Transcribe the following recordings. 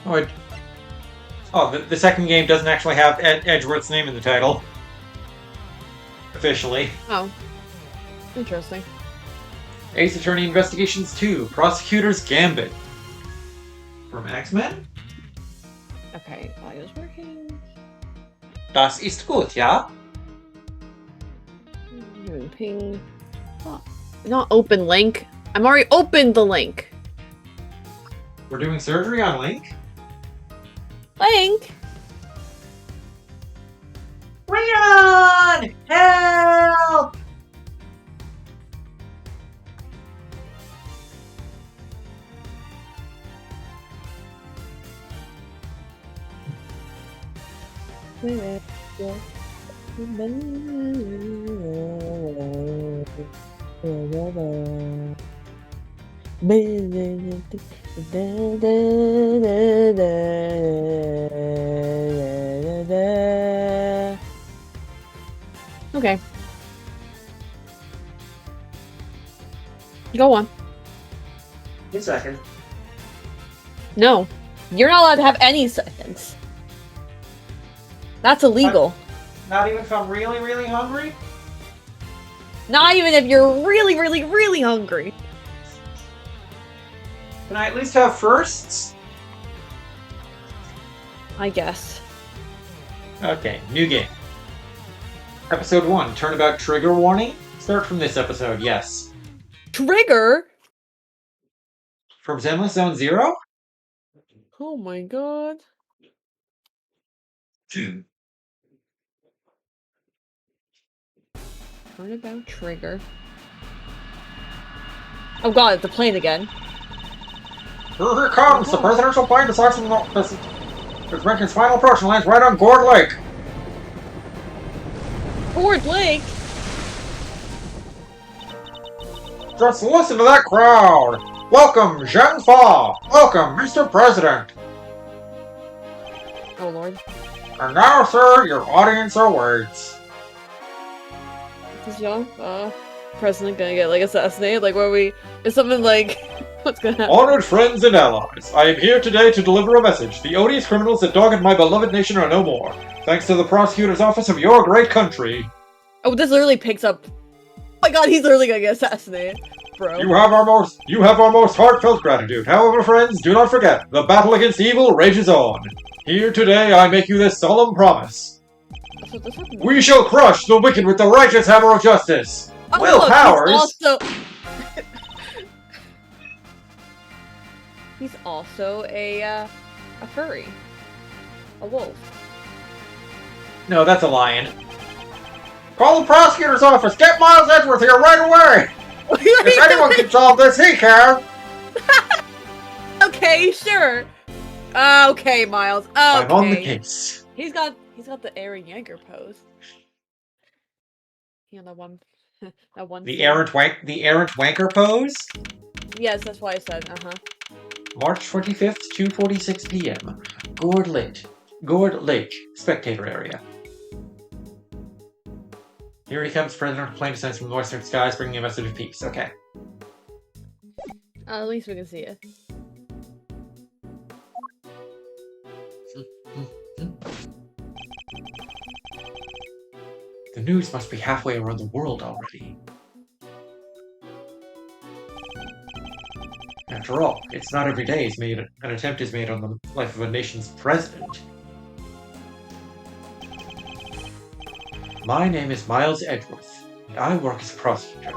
The second game doesn't actually have Edgeworth's name in the title. Officially. Oh. Interesting. Ace Attorney Investigations 2, Prosecutor's Gambit. From X-Men? Okay, audio's working. Das ist gut, ja? Ping. Oh, not open link. I'm already opened the link. We're doing surgery on Link? Link? Run! Help! Okay. Go on. 1 second. No. You're not allowed to have any seconds. That's illegal. Not even if I'm really, really hungry? Not even if you're really, really, really hungry. Can I at least have firsts? I guess. Okay, new game. Episode 1, Turnabout Trigger Warning. Start from this episode, yes. Trigger? From Zenless Zone 0? Oh my god. Turnabout Trigger. Oh god, it's a plane again. Here it comes! The presidential plane decides from it's making its final approach and lands right on Gourd Lake! Gourd Lake? Just listen to that crowd! Welcome, Zheng Fa! Welcome, Mr. President! Oh lord. And now, sir, your audience awaits. Is young president gonna get like assassinated? Like where we is something like what's gonna happen? Honored friends and allies, I am here today to deliver a message. The odious criminals that dogged my beloved nation are no more. Thanks to the prosecutor's office of your great country. Oh, this literally picks up. Oh my god, he's literally gonna get assassinated, bro. You have our most heartfelt gratitude. However, friends, do not forget, the battle against evil rages on. Here today I make you this solemn promise. We shall crush the wicked with the righteous hammer of justice. Oh, Will look, Powers. He's also a furry, a wolf. No, that's a lion. Call the prosecutor's office. Get Miles Edgeworth here right away. If anyone can solve this, he can. Okay, sure. Okay, Miles. Okay. I'm on the case. He's got the Aaron Yeager pose. You know that one. That one. The errant wanker pose. Yes, that's why I said. March 25th, 2:46 p.m. Gourd Lake, spectator area. Here he comes, President plane descends from the western skies, bringing a message of peace. Okay. At least we can see it. The news must be halfway around the world already. After all, it's not every day an attempt is made on the life of a nation's president. My name is Miles Edgeworth, and I work as a prosecutor.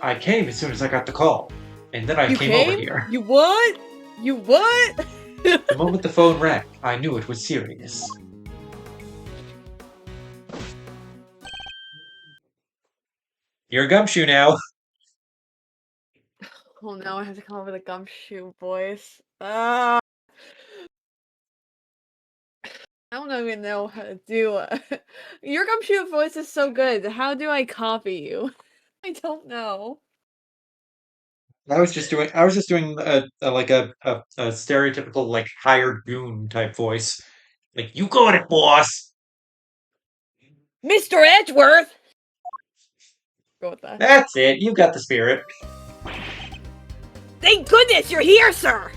I came as soon as I got the call, and then I came over here. You what? You what? The moment the phone rang, I knew it was serious. You're a gumshoe now. Oh no, I have to come up with a gumshoe voice. I don't even know how to do it. Your gumshoe voice is so good. How do I copy you? I don't know. I was just doing a stereotypical like hired goon type voice. Like, you got it, boss. Mr. Edgeworth. Go with that. That's it. You got the spirit. Thank goodness you're here, sir!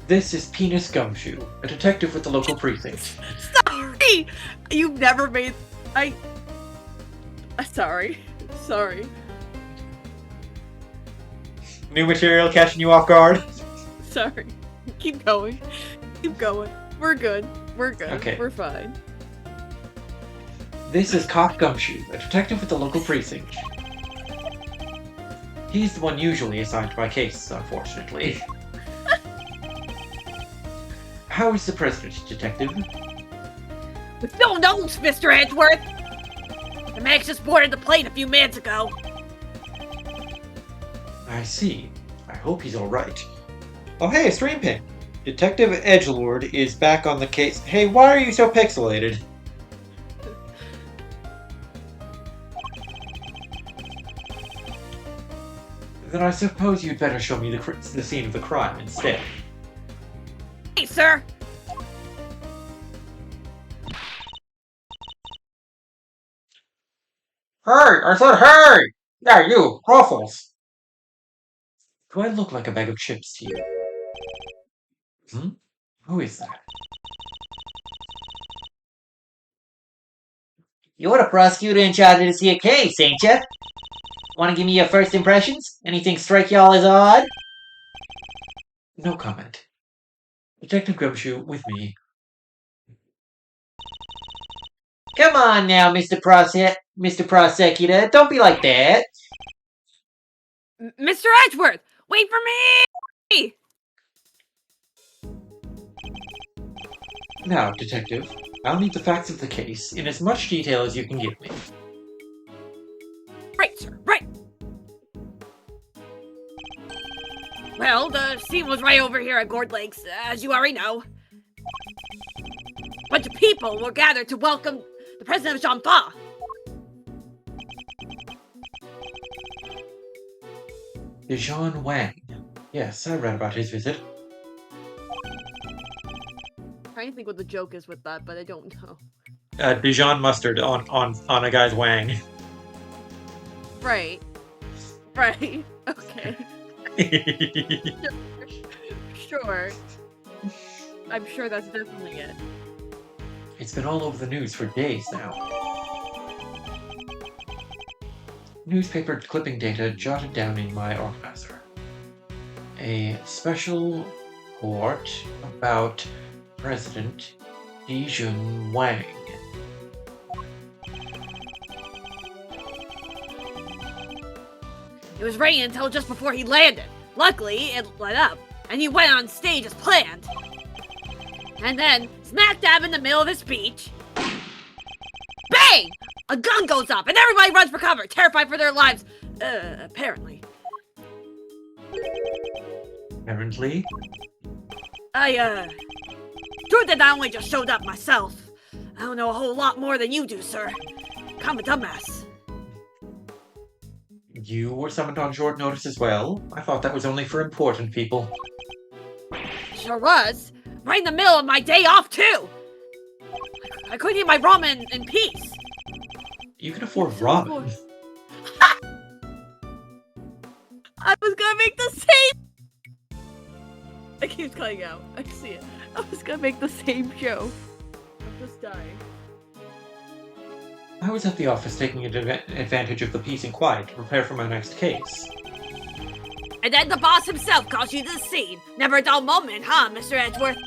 This is Penis Gumshoe, a detective with the local precinct. Sorry! You've never made... Sorry. Sorry. New material catching you off guard? Sorry. Keep going. Keep going. We're good. We're good. Okay. We're fine. This is Cop Gumshoe, a detective with the local precinct. He's the one usually assigned to my cases, unfortunately. How is the president, detective? With no notes, Mr. Edgeworth! The Max just boarded the plane a few minutes ago. I see. I hope he's alright. Oh hey, a stream ping! Detective Edgeworth is back on the case. Hey, why are you so pixelated? Then I suppose you'd better show me the scene of the crime instead. Hey, sir! Hey! I said hey! Yeah, you! Ruffles! Do I look like a bag of chips to you? Hmm? Who is that? You're the prosecutor in charge of this here case, ain't ya? Want to give me your first impressions? Anything strike y'all as odd? No comment. Detective Gumshoe, with me. Come on now, Mr. Prosecutor. Don't be like that. Mr. Edgeworth! Wait for me! Now, Detective, I'll need the facts of the case in as much detail as you can give me. Right, sir, right! Well, the scene was right over here at Gourd Lakes, as you already know. A bunch of people were gathered to welcome the president of Jean-Fa. Dijon Wang. Yes, I read about his visit. I'm trying to think what the joke is with that, but I don't know. Dijon mustard on a guy's wang. Right. Right. Okay. Sure. I'm sure that's definitely it. It's been all over the news for days now. Newspaper clipping data jotted down in my organizer. A special report about President Dijon Wang. It was raining until just before he landed. Luckily, it let up, and he went on stage as planned. And then, smack dab in the middle of his speech, bang! A gun goes off, and everybody runs for cover, terrified for their lives. Apparently. Apparently? Truth that I only just showed up myself. I don't know a whole lot more than you do, sir. I'm a dumbass. You were summoned on short notice as well? I thought that was only for important people. Sure was. Right in the middle of my day off, too. I couldn't eat my ramen in peace. You can afford ramen. I was gonna make the same... It keeps cutting out. I see it. I was gonna make the same joke. I'm just dying. I was at the office taking advantage of the peace and quiet to prepare for my next case. And then the boss himself calls you to the scene. Never a dull moment, huh, Mr. Edgeworth?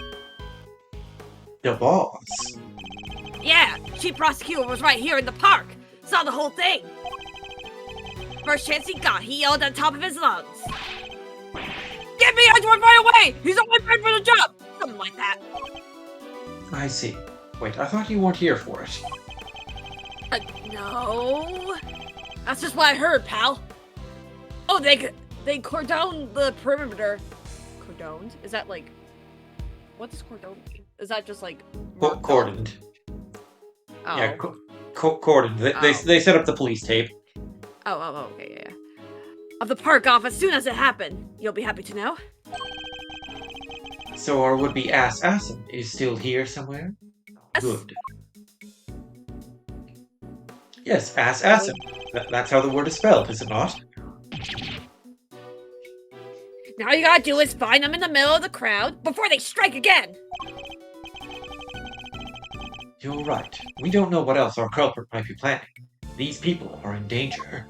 The boss? Yeah, chief prosecutor was right here in the park. Saw the whole thing. First chance he got, he yelled at the top of his lungs. Get me Edgeworth right away! He's only fit for the job! Something like that. I see. Wait, I thought you weren't here for it. No. That's just what I heard, pal. Oh, they cordoned the perimeter. Cordoned? Is that like... What does cordon mean? Is that just like... Cordoned. Oh. Yeah, cordoned. They set up the police tape. Oh, okay, yeah. Of the park off as soon as it happened. You'll be happy to know. So our would-be assassin is still here somewhere? Yes. Good. Yes, assassin. That's how the word is spelled, is it not? Now all you gotta do is find them in the middle of the crowd before they strike again. You're right. We don't know what else our culprit might be planning. These people are in danger.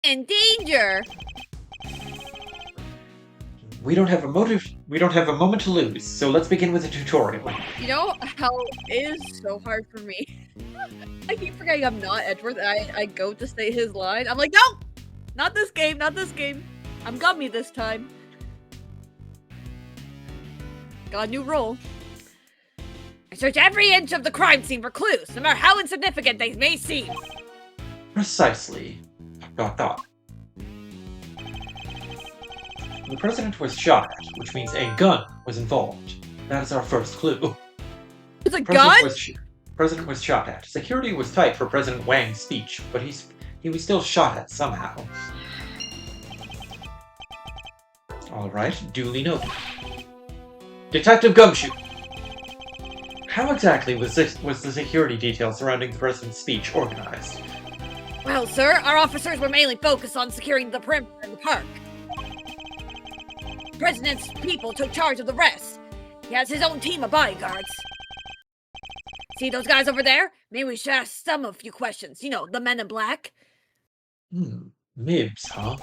In danger? We don't have a moment to lose, so let's begin with the tutorial. You know how it is so hard for me? I keep forgetting I'm not Edgeworth, and I go to say his line. I'm like, no! Not this game, not this game. I'm gummy this time. Got a new role. I search every inch of the crime scene for clues, no matter how insignificant they may seem. Precisely. ... The president was shot at, which means a gun was involved. That is our first clue. It's a gun? President was shot at. Security was tight for President Wang's speech, but he was still shot at somehow. Alright, duly noted. Detective Gumshoe! How exactly was the security detail surrounding the president's speech organized? Well, sir, our officers were mainly focused on securing the perimeter of the park. The president's people took charge of the rest. He has his own team of bodyguards. See those guys over there? Maybe we should ask them a few questions. You know, the men in black. Mibs, huh?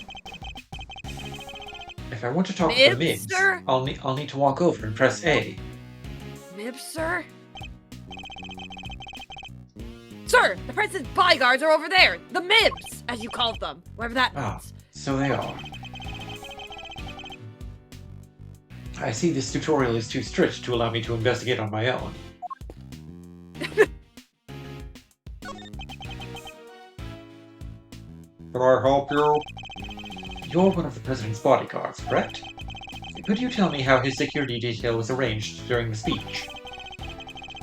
If I want to talk to the Mibs, sir? I'll need to walk over and press A. Mibs, sir? Sir, the president's bodyguards are over there. The Mibs, as you called them. Whatever that means. Ah, so they are. I see this tutorial is too strict to allow me to investigate on my own. Can I help you? You're one of the president's bodyguards, correct? Could you tell me how his security detail was arranged during the speech?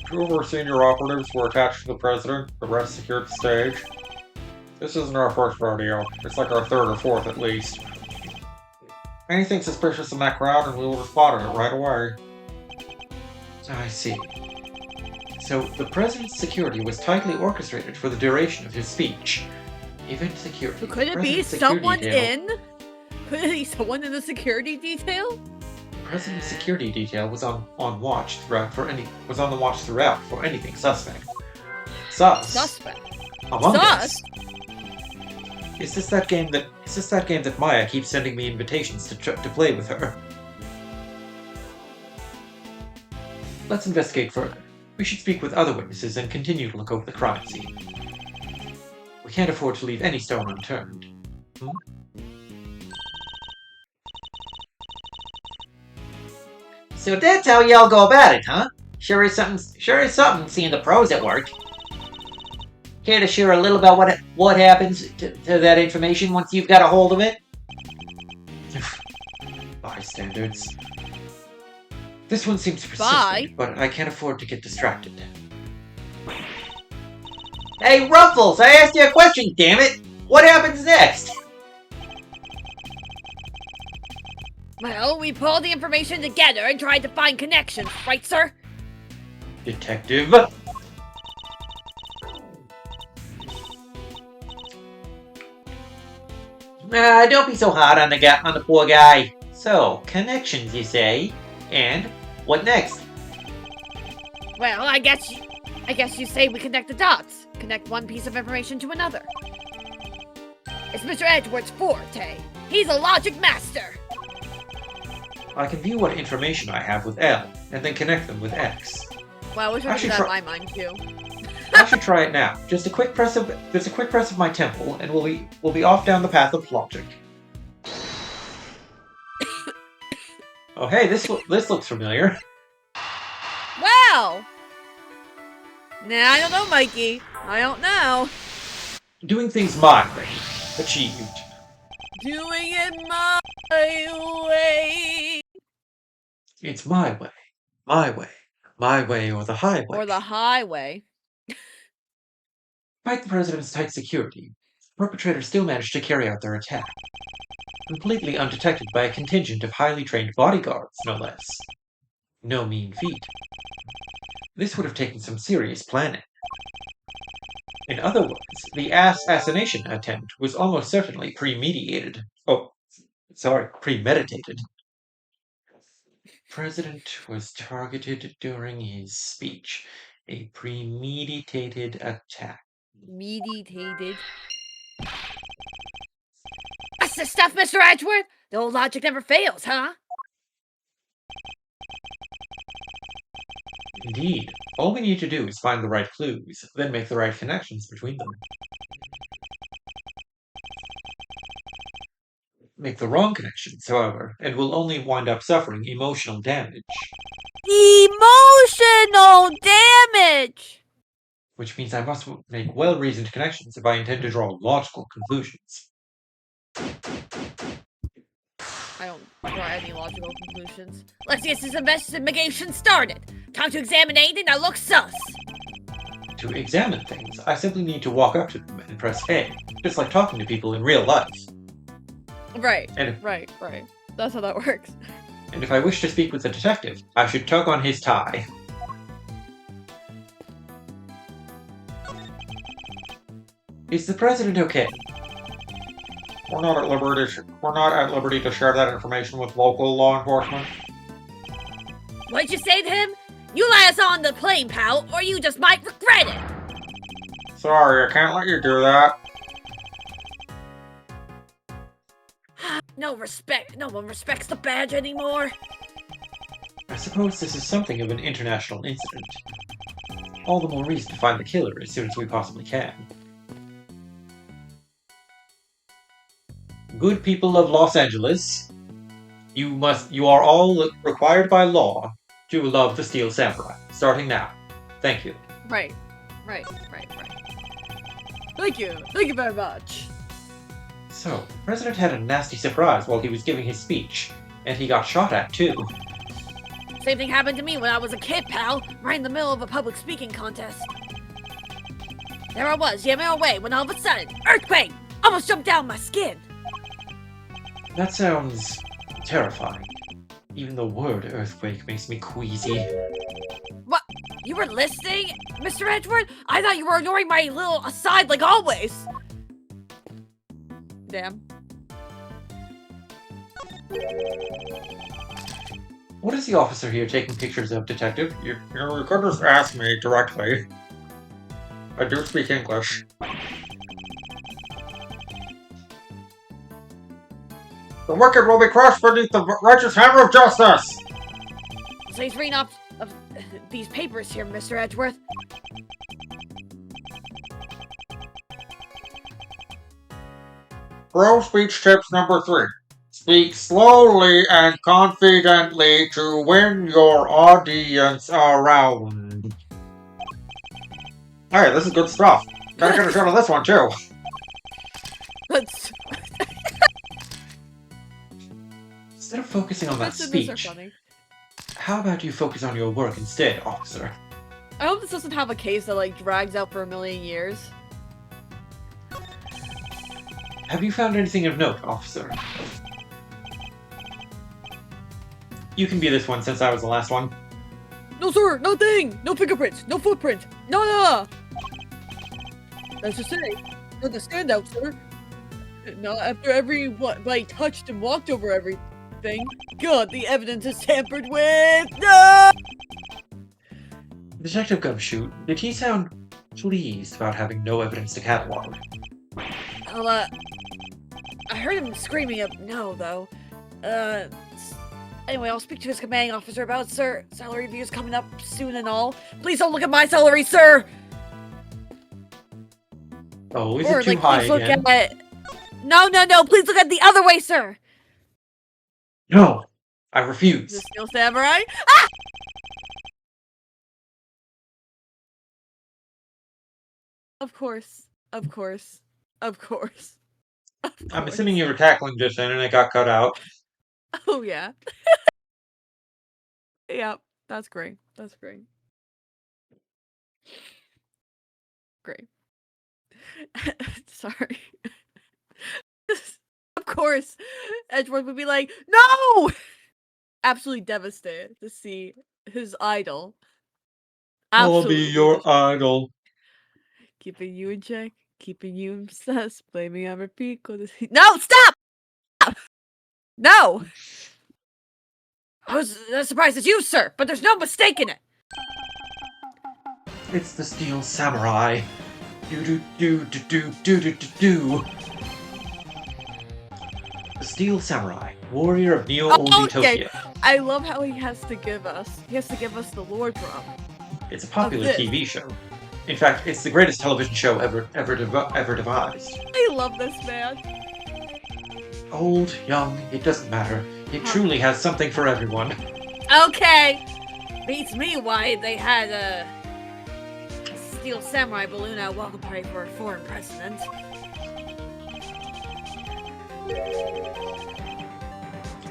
Two of our senior operatives were attached to the president, the rest secured the stage. This isn't our first rodeo. It's like our third or fourth at least. Anything suspicious in that crowd and we will have spotted it right away. I see. So, the president's security was tightly orchestrated for the duration of his speech. Event security. So could it be someone in? Could it be someone in the security detail? The president's security detail was on the watch throughout for anything suspect. Suspect. Among Us? Is this that game that Maya keeps sending me invitations to play with her? Let's investigate further. We should speak with other witnesses and continue to look over the crime scene. We can't afford to leave any stone unturned. So that's how y'all go about it, huh? Sure is something seeing the pros at work. Care to share a little about what happens to that information once you've got a hold of it? Bystanders. This one seems persistent, but I can't afford to get distracted. Hey, Ruffles, I asked you a question, damn it! What happens next? Well, we pulled the information together and tried to find connections, right, sir? Detective. Don't be so hard on the poor guy. So, connections, you say? And what next? Well, I guess you say we connect the dots. Connect one piece of information to another. It's Mr. Edgeworth's forte. He's a logic master. I can view what information I have with L, and then connect them with X. Well, I wish I could do that in my mind too. I should try it now. Just a quick press of my temple, and we'll be off down the path of logic. Oh, hey, this looks familiar. Wow. Nah, I don't know, Mikey. I don't know. Doing things my way. Achieved. Doing it my way. It's my way. My way. My way or the highway. Or the highway. Despite the president's tight security, perpetrators still managed to carry out their attack. Completely undetected by a contingent of highly trained bodyguards, no less. No mean feat. This would have taken some serious planning. In other words, the assassination attempt was almost certainly premeditated. Oh, sorry, premeditated. President was targeted during his speech. A premeditated attack. Meditated. That's the stuff, Mr. Edgeworth! The old logic never fails, huh? Indeed. All we need to do is find the right clues, then make the right connections between them. Make the wrong connections, however, and we'll only wind up suffering emotional damage. Emotional damage! Which means I must make well-reasoned connections if I intend to draw logical conclusions. I don't draw any logical conclusions. Let's get this investigation started. Time to examine anything that looks sus. To examine things, I simply need to walk up to them and press A, just like talking to people in real life. Right, And right. That's how that works. if I wish to speak with the detective, I should tug on his tie. Is the president okay? We're not at liberty to share that information with local law enforcement. What'd you say to him? You let us on the plane, pal, or you just might regret it. Sorry, I can't let you do that. No respect. No one respects the badge anymore. I suppose this is something of an international incident. All the more reason to find the killer as soon as we possibly can. Good people of Los Angeles, you are all required by law to love the Steel Samurai, starting now. Thank you. Right. Thank you very much. So, the president had a nasty surprise while he was giving his speech, and he got shot at too. Same thing happened to me when I was a kid, pal, right in the middle of a public speaking contest. There I was, yamming away, when all of a sudden, earthquake! Almost jumped down my skin. That sounds terrifying. Even the word earthquake makes me queasy. What? You were listening, Mr. Edgeworth? I thought you were ignoring my little aside like always. Damn. What is the officer here taking pictures of, Detective? You could just ask me directly. I do speak English. The wicked will be crushed beneath the righteous hammer of justice! So he's reading off of these papers here, Mr. Edgeworth. Pro speech tips number 3. Speak slowly and confidently to win your audience around. Hey, this is good stuff. Gotta get a shot of this one too. That's Instead of focusing on that speech, how about you focus on your work instead, officer? I hope this doesn't have a case that like drags out for a million years. Have you found anything of note, officer? You can be this one since I was the last one. No, sir, nothing! No fingerprints, no footprint, no! That's just it. Not the standout, sir. Not after everybody touched and walked over everything. God, the evidence is tampered with! No! Detective Gumshoe, did he sound pleased about having no evidence to catalog? I heard him screaming up no, though. Anyway, I'll speak to his commanding officer about it, sir. Salary reviews coming up soon and all. Please don't look at my salary, sir! Oh, is it too high again? No, please look at the other way, sir! No, I refuse. The Steel Samurai? Ah! Of course. I'm assuming you were tackling just then and it got cut out. Oh, yeah. Yep, that's great. Great. Sorry. Of course, Edgeworth would be like, no! Absolutely devastated to see his idol. I'll be your idol. Keeping you in check, keeping you obsessed, blaming on repeat. No, stop! No! I was as surprised as you, sir, but there's no mistaking it. It's the Steel Samurai. Do. The Steel Samurai, warrior of Neo-Old Utopia. I love how he has to give us the lore drop. It's a popular TV show. In fact, it's the greatest television show ever devised. I love this man. Old, young, it doesn't matter. It truly has something for everyone. Okay. Beats me why they had a Steel Samurai balloon at a welcome party for a foreign president.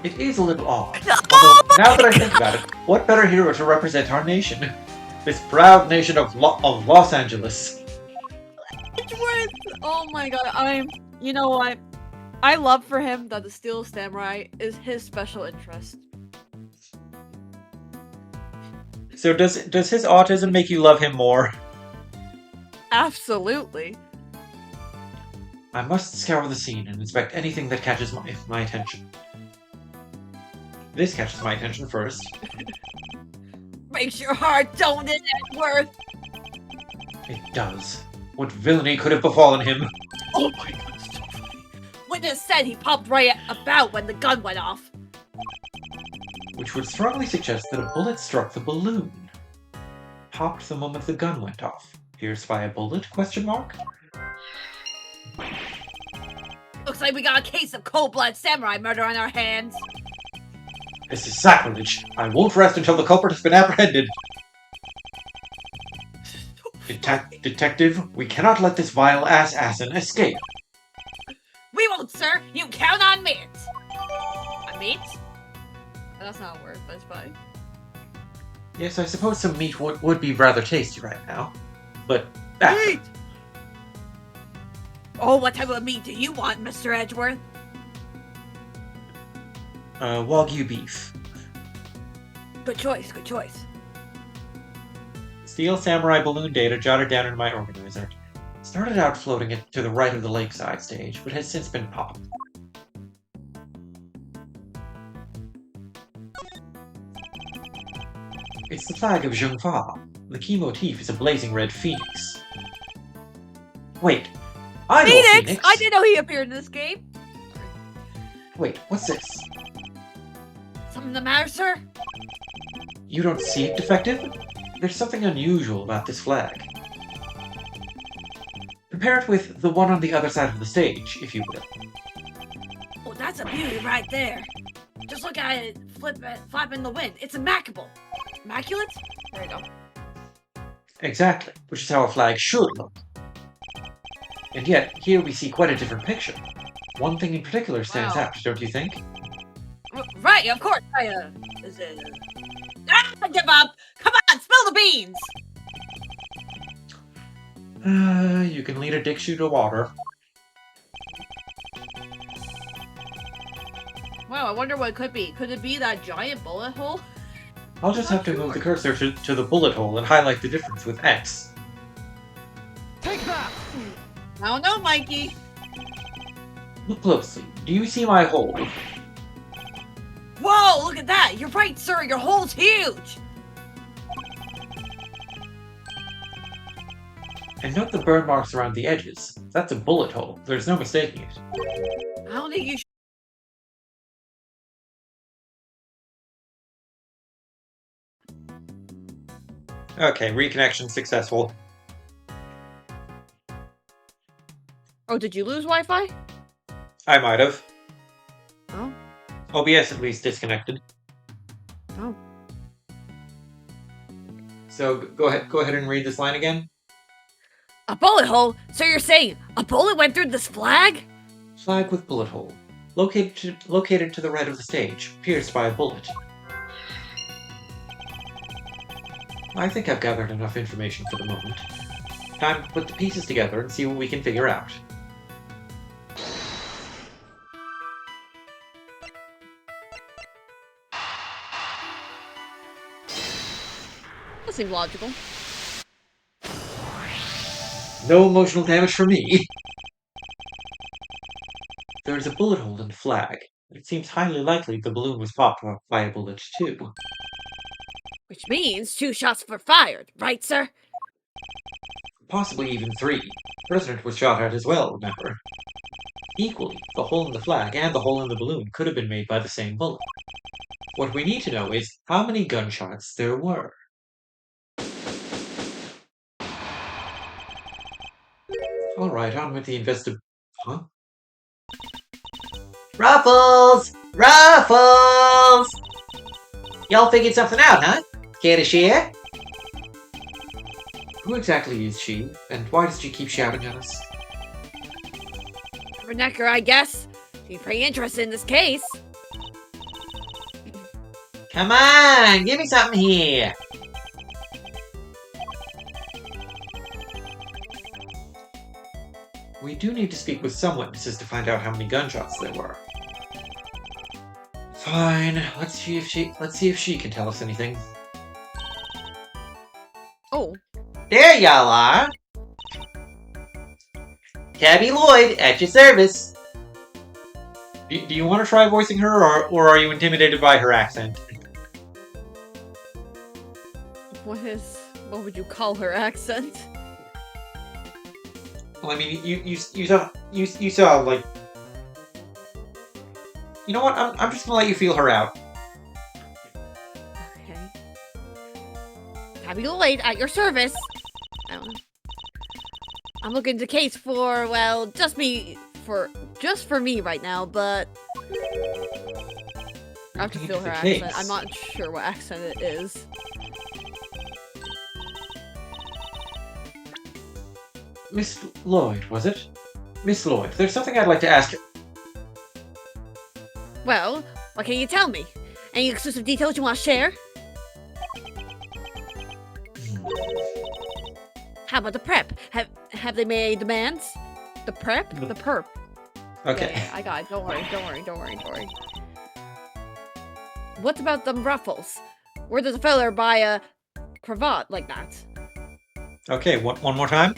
It is a little odd. Although, now that I think about it, what better hero to represent our nation? This proud nation of Los Angeles. Edgeworth! Oh my god, you know what? I love for him that the Steel Samurai is his special interest. So does his autism make you love him more? Absolutely. I must scour the scene and inspect anything that catches my attention. This catches my attention first. Makes your heart, don't it, Edgeworth? It does. What villainy could have befallen him? Oh my god, so funny. Witness said he popped right about when the gun went off. Which would strongly suggest that a bullet struck the balloon. Popped the moment the gun went off. Pierced by a bullet? Question mark? Looks like we got a case of cold-blooded samurai murder on our hands. This is sacrilege. I won't rest until the culprit has been apprehended. Detective, we cannot let this vile assassin escape. We won't, sir. You count on meat. Meat? That's not a word, but it's fine. Yes, I suppose some meat would be rather tasty right now. But meat! Oh, what type of meat do you want, Mr. Edgeworth? Wagyu beef. Good choice, good choice. Steel Samurai balloon data jotted down in my organizer. Started out floating it to the right of the lakeside stage, but has since been popped. It's the flag of Zhengfa. The key motif is a blazing red phoenix. Wait, I'm Phoenix! I didn't know he appeared in this game. Wait, what's this? Something the matter, sir? You don't see it, Defective? There's something unusual about this flag. Compare it with the one on the other side of the stage, if you will. Oh, that's a beauty right there. Just look at it flap in the wind. It's immaculate. Immaculate? There you go. Exactly, which is how a flag should look. And yet, here we see quite a different picture. One thing in particular stands out, don't you think? Right, of course. Is it? Give up! Come on, spill the beans! You can lead a dick shoe to water. Wow, I wonder what it could be. Could it be that giant bullet hole? I'll just have to move the cursor to the bullet hole and highlight the difference with X. Take that! I don't know, Mikey. Look closely. Do you see my hole? Whoa, look at that! You're right, sir. Your hole's huge! And note the burn marks around the edges. That's a bullet hole. There's no mistaking it. I don't think you should. Okay, reconnection successful. Oh, did you lose Wi-Fi? I might have. Oh. OBS at least disconnected. Oh. So go ahead and read this line again. A bullet hole? So you're saying a bullet went through this flag? Flag with bullet hole. Located to the right of the stage, pierced by a bullet. I think I've gathered enough information for the moment. Time to put the pieces together and see what we can figure out. That seems logical. No emotional damage for me. There's a bullet hole in the flag. It seems highly likely the balloon was popped by a bullet, too. Which means 2 shots were fired, right, sir? Possibly even 3. The president was shot at as well, remember? Equally, the hole in the flag and the hole in the balloon could have been made by the same bullet. What we need to know is how many gunshots there were. Alright, on with the Huh? Ruffles! Ruffles! Y'all figured something out, huh? Care to share? Who exactly is she, and why does she keep shouting at us? Necker, I guess. She's pretty interested in this case. Come on, give me something here. We do need to speak with some witnesses to find out how many gunshots there were. Fine, let's see if she can tell us anything. Oh. There y'all are. Tabby Lloyd, at your service. Do you want to try voicing her, or are you intimidated by her accent? What would you call her accent? Well, I mean, you saw like. You know what? I'm just gonna let you feel her out. Okay. Tabby Lloyd, at your service. I'm looking to case for, well, just for me right now, but I have to feel her accent. I'm not sure what accent it is. Miss Lloyd, was it? Miss Lloyd, there's something I'd like to ask you. Well, what can you tell me? Any exclusive details you want to share? How about the prep? Have they made demands? The prep? The perp. Okay. Yeah, I got it. Don't worry. What about them ruffles? Where does a feller buy a cravat like that? Okay, one more time?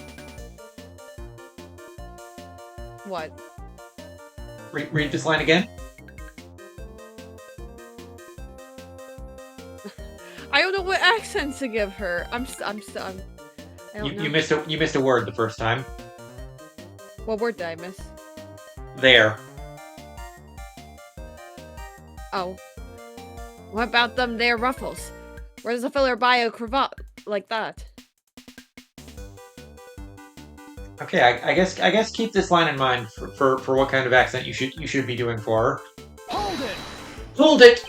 What? Read this line again? I don't know what accent to give her. I don't know. You missed a word the first time. What word did I miss? There. Oh. What about them there ruffles? Where does a fella buy a cravat like that? Okay, I guess keep this line in mind for what kind of accent you should be doing for her. Hold it! Hold it!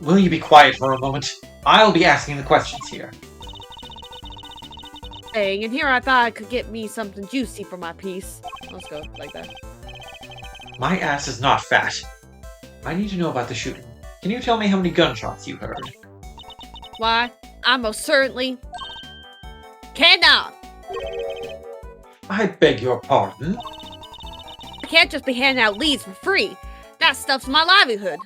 Will you be quiet for a moment? I'll be asking the questions here. Dang, and here I thought I could get me something juicy for my piece. Let's go, like that. My ass is not fat. I need to know about the shooting. Can you tell me how many gunshots you heard? Why, I most certainly cannot. I beg your pardon? I can't just be handing out leads for free. That stuff's my livelihood.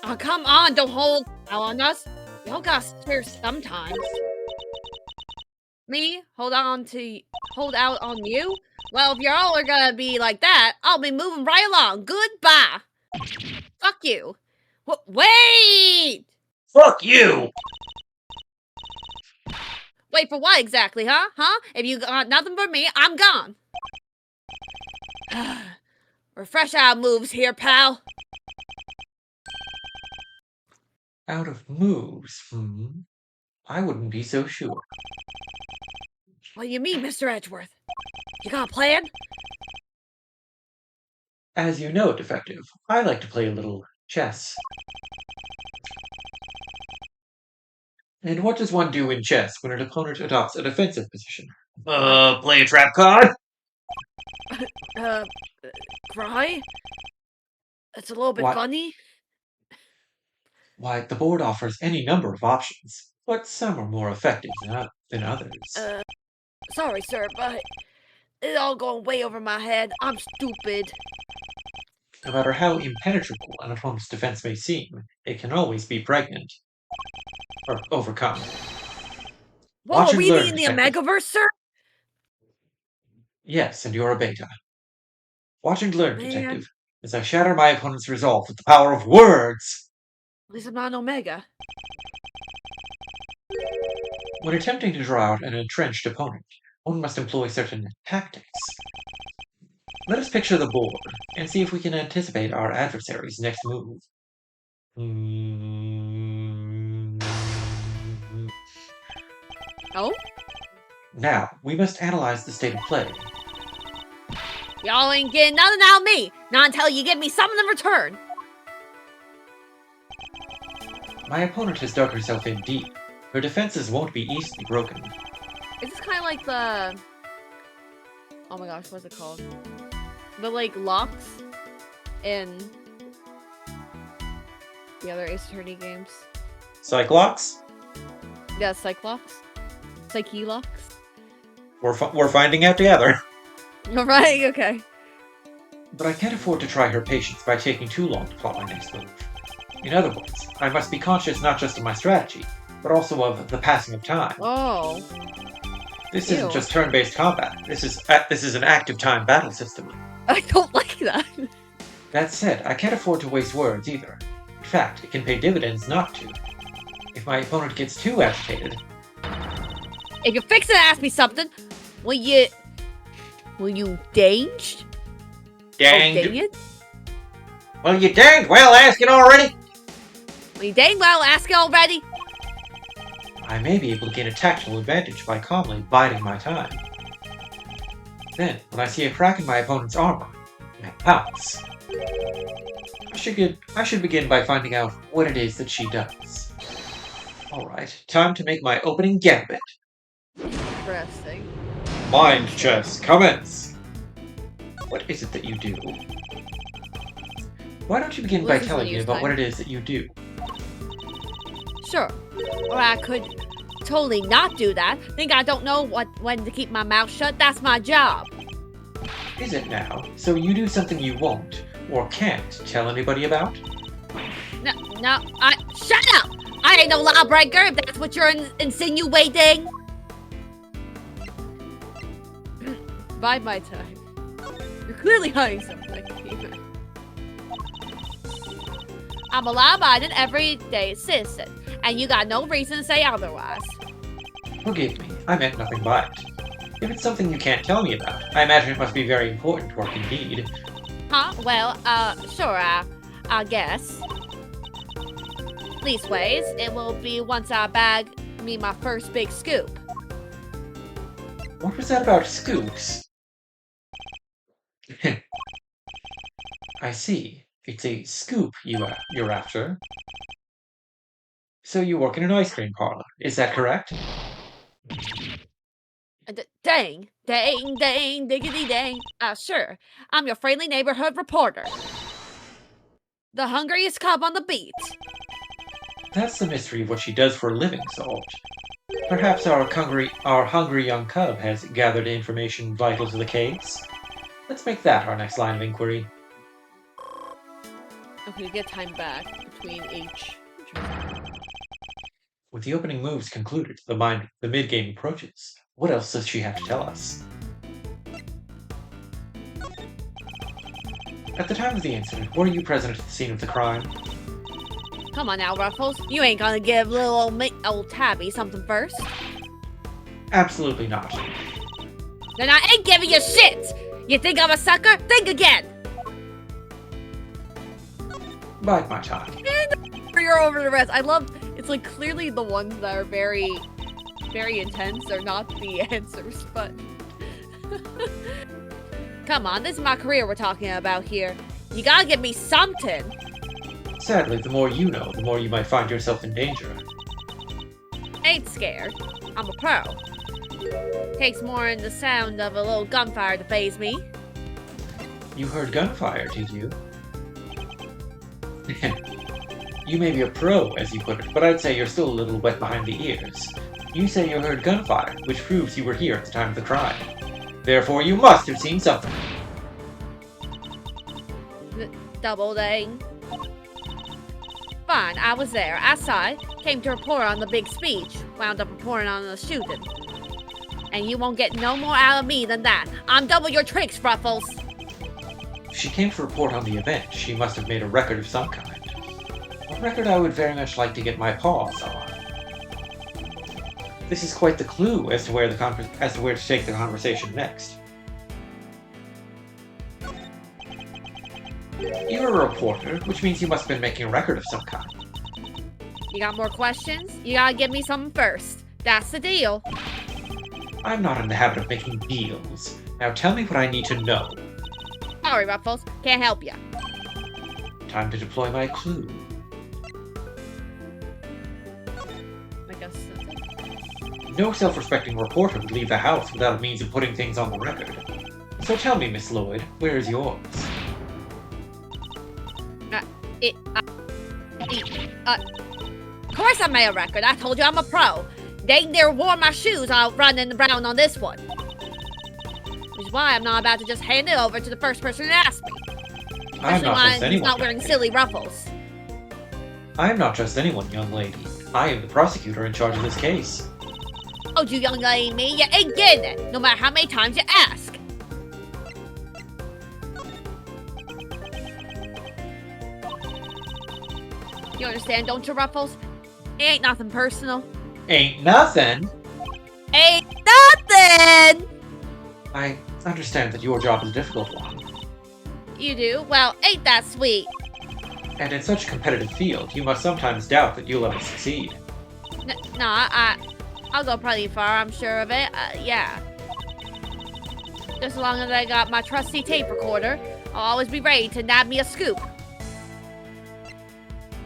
Oh, come on, don't hold out on us. Y'all got swear sometimes. Me? Hold out on you? Well, if y'all are gonna be like that, I'll be moving right along. Goodbye. Fuck you. Wait! Fuck you! Wait for what exactly, huh? Huh? If you got nothing for me, I'm gone. We're fresh out of moves here, pal. Out of moves, I wouldn't be so sure. What do you mean, Mr. Edgeworth? You got a plan? As you know, Defective, I like to play a little chess. And what does one do in chess when an opponent adopts a defensive position? Play a trap card? Cry? It's a little bit What? funny. Why, the board offers any number of options, but some are more effective than others. Sorry, sir, but it's all going way over my head. I'm stupid. No matter how impenetrable an opponent's defense may seem, it can always be pregnant. Or overcome. Whoa, Watch are and we learn, in the detective. Omegaverse, sir? Yes, and you're a beta. Watch and learn, Man, detective, as I shatter my opponent's resolve with the power of words! at least I'm not an Omega. When attempting to draw out an entrenched opponent, one must employ certain tactics. Let us picture the board, and see if we can anticipate our adversary's next move. Oh? Now, we must analyze the state of play. Y'all ain't getting nothing out of me, not until you give me something in return. My opponent has dug herself in deep. Her defenses won't be easily broken. Is this kind of like the... Oh my gosh, what's it called? The, like, locks in the other Ace Attorney games. Cyclops? Yeah, Cyclops. Psyche locks. We're finding out together. Alright, okay. But I can't afford to try her patience by taking too long to plot my next move. In other words, I must be conscious not just of my strategy, but also of the passing of time. Oh. This Ew. isn't just turn-based combat. This is an active time battle system. I don't like that. That said, I can't afford to waste words either. In fact, it can pay dividends not to. If my opponent gets too agitated, If you're fixing to ask me something, will you danged? Danged. Oh, dang it. Well, you danged well asking already. Will you dang well ask it already? I may be able to gain a tactical advantage by calmly biding my time. Then, when I see a crack in my opponent's armor, I pounce. I should begin by finding out what it is that she does. Alright, time to make my opening gambit. Interesting. Mind chess, commence. What is it that you do? Why don't you begin by This is telling the me news about time. what it is that you do? Sure. Or I could totally not do that. Think I don't know when to keep my mouth shut? That's my job. Is it now? So you do something you won't, or can't, tell anybody about? No, shut up! I ain't no lawbreaker if that's what you're insinuating. Bide my time. You're clearly hiding something here. I'm a law-abiding, everyday citizen, and you got no reason to say otherwise. Forgive me, I meant nothing by it. If it's something you can't tell me about, I imagine it must be very important work indeed. Huh? Well, sure, I guess. Leastways, it will be once I bag me my first big scoop. What was that about scoops? I see. It's a scoop you're after. So you work in an ice cream parlor, is that correct? Dang, diggity dang. Sure. I'm your friendly neighborhood reporter. The hungriest cub on the beat. That's the mystery of what she does for a living solved. Perhaps our hungry young cub has gathered information vital to the case. Let's make that our next line of inquiry. Okay, get time back between each. With the opening moves concluded, the mid-game approaches. What else does she have to tell us? At the time of the incident, were you present at the scene of the crime? Come on now, Ruffles. You ain't gonna give little old Tabby something first. Absolutely not. Then I ain't giving you shit! You think I'm a sucker? Think again! Bide my time. You're over the rest. I love, it's like clearly the ones that are very, very intense are not the answers, but... Come on, this is my career we're talking about here. You gotta give me something! Sadly, the more you know, the more you might find yourself in danger. Ain't scared. I'm a pro. Takes more than the sound of a little gunfire to faze me. You heard gunfire, did you? You may be a pro, as you put it, but I'd say you're still a little wet behind the ears. You say you heard gunfire, which proves you were here at the time of the crime. Therefore, you must have seen something. double dang. Fine, I was there. I saw it. Came to report on the big speech. Wound up reporting on the shooting. And you won't get no more out of me than that. I'm double your tricks, Ruffles. If she came to report on the event, she must have made a record of some kind. A record I would very much like to get my paws on. This is quite the clue as to where to take the conversation next. You're a reporter, which means you must have been making a record of some kind. You got more questions? You gotta give me something first. That's the deal. I'm not in the habit of making deals. Now tell me what I need to know. Sorry, Ruffles. Can't help ya. Time to deploy my clue. I guess that's it. No self-respecting reporter would leave the house without a means of putting things on the record. So tell me, Miss Lloyd, where is yours? Of course I made a record. I told you I'm a pro. They never wore my shoes out running around on this one. Which is why I'm not about to just hand it over to the first person who asks me. I'm Especially not when just he's anyone. not wearing silly ruffles. I'm not just anyone, young lady. I am the prosecutor in charge of this case. Oh, you young lady me, you ain't getting it, no matter how many times you ask. You understand, don't you, Ruffles? It ain't nothing personal. Ain't nothing! Ain't nothing! I understand that your job is a difficult one. You do? Well, ain't that sweet? And in such a competitive field, you must sometimes doubt that you'll ever succeed. I'll go pretty far, I'm sure of it. Yeah. Just as long as I got my trusty tape recorder, I'll always be ready to nab me a scoop.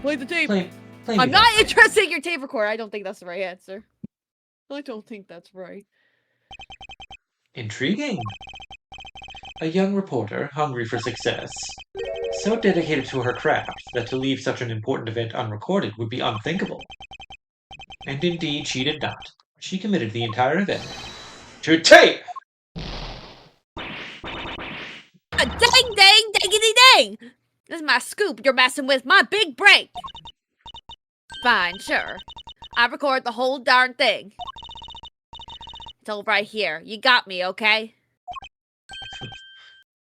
Play the tape. Play I'm not interested in your tape recorder. I don't think that's the right answer. I don't think that's right. Intriguing. A young reporter, hungry for success. So dedicated to her craft that to leave such an important event unrecorded would be unthinkable. And indeed, she did not. She committed the entire event to tape! Dang, dangity dang! This is my scoop. You're messing with my big break. Fine, sure. I record the whole darn thing. It's all right here. You got me, okay?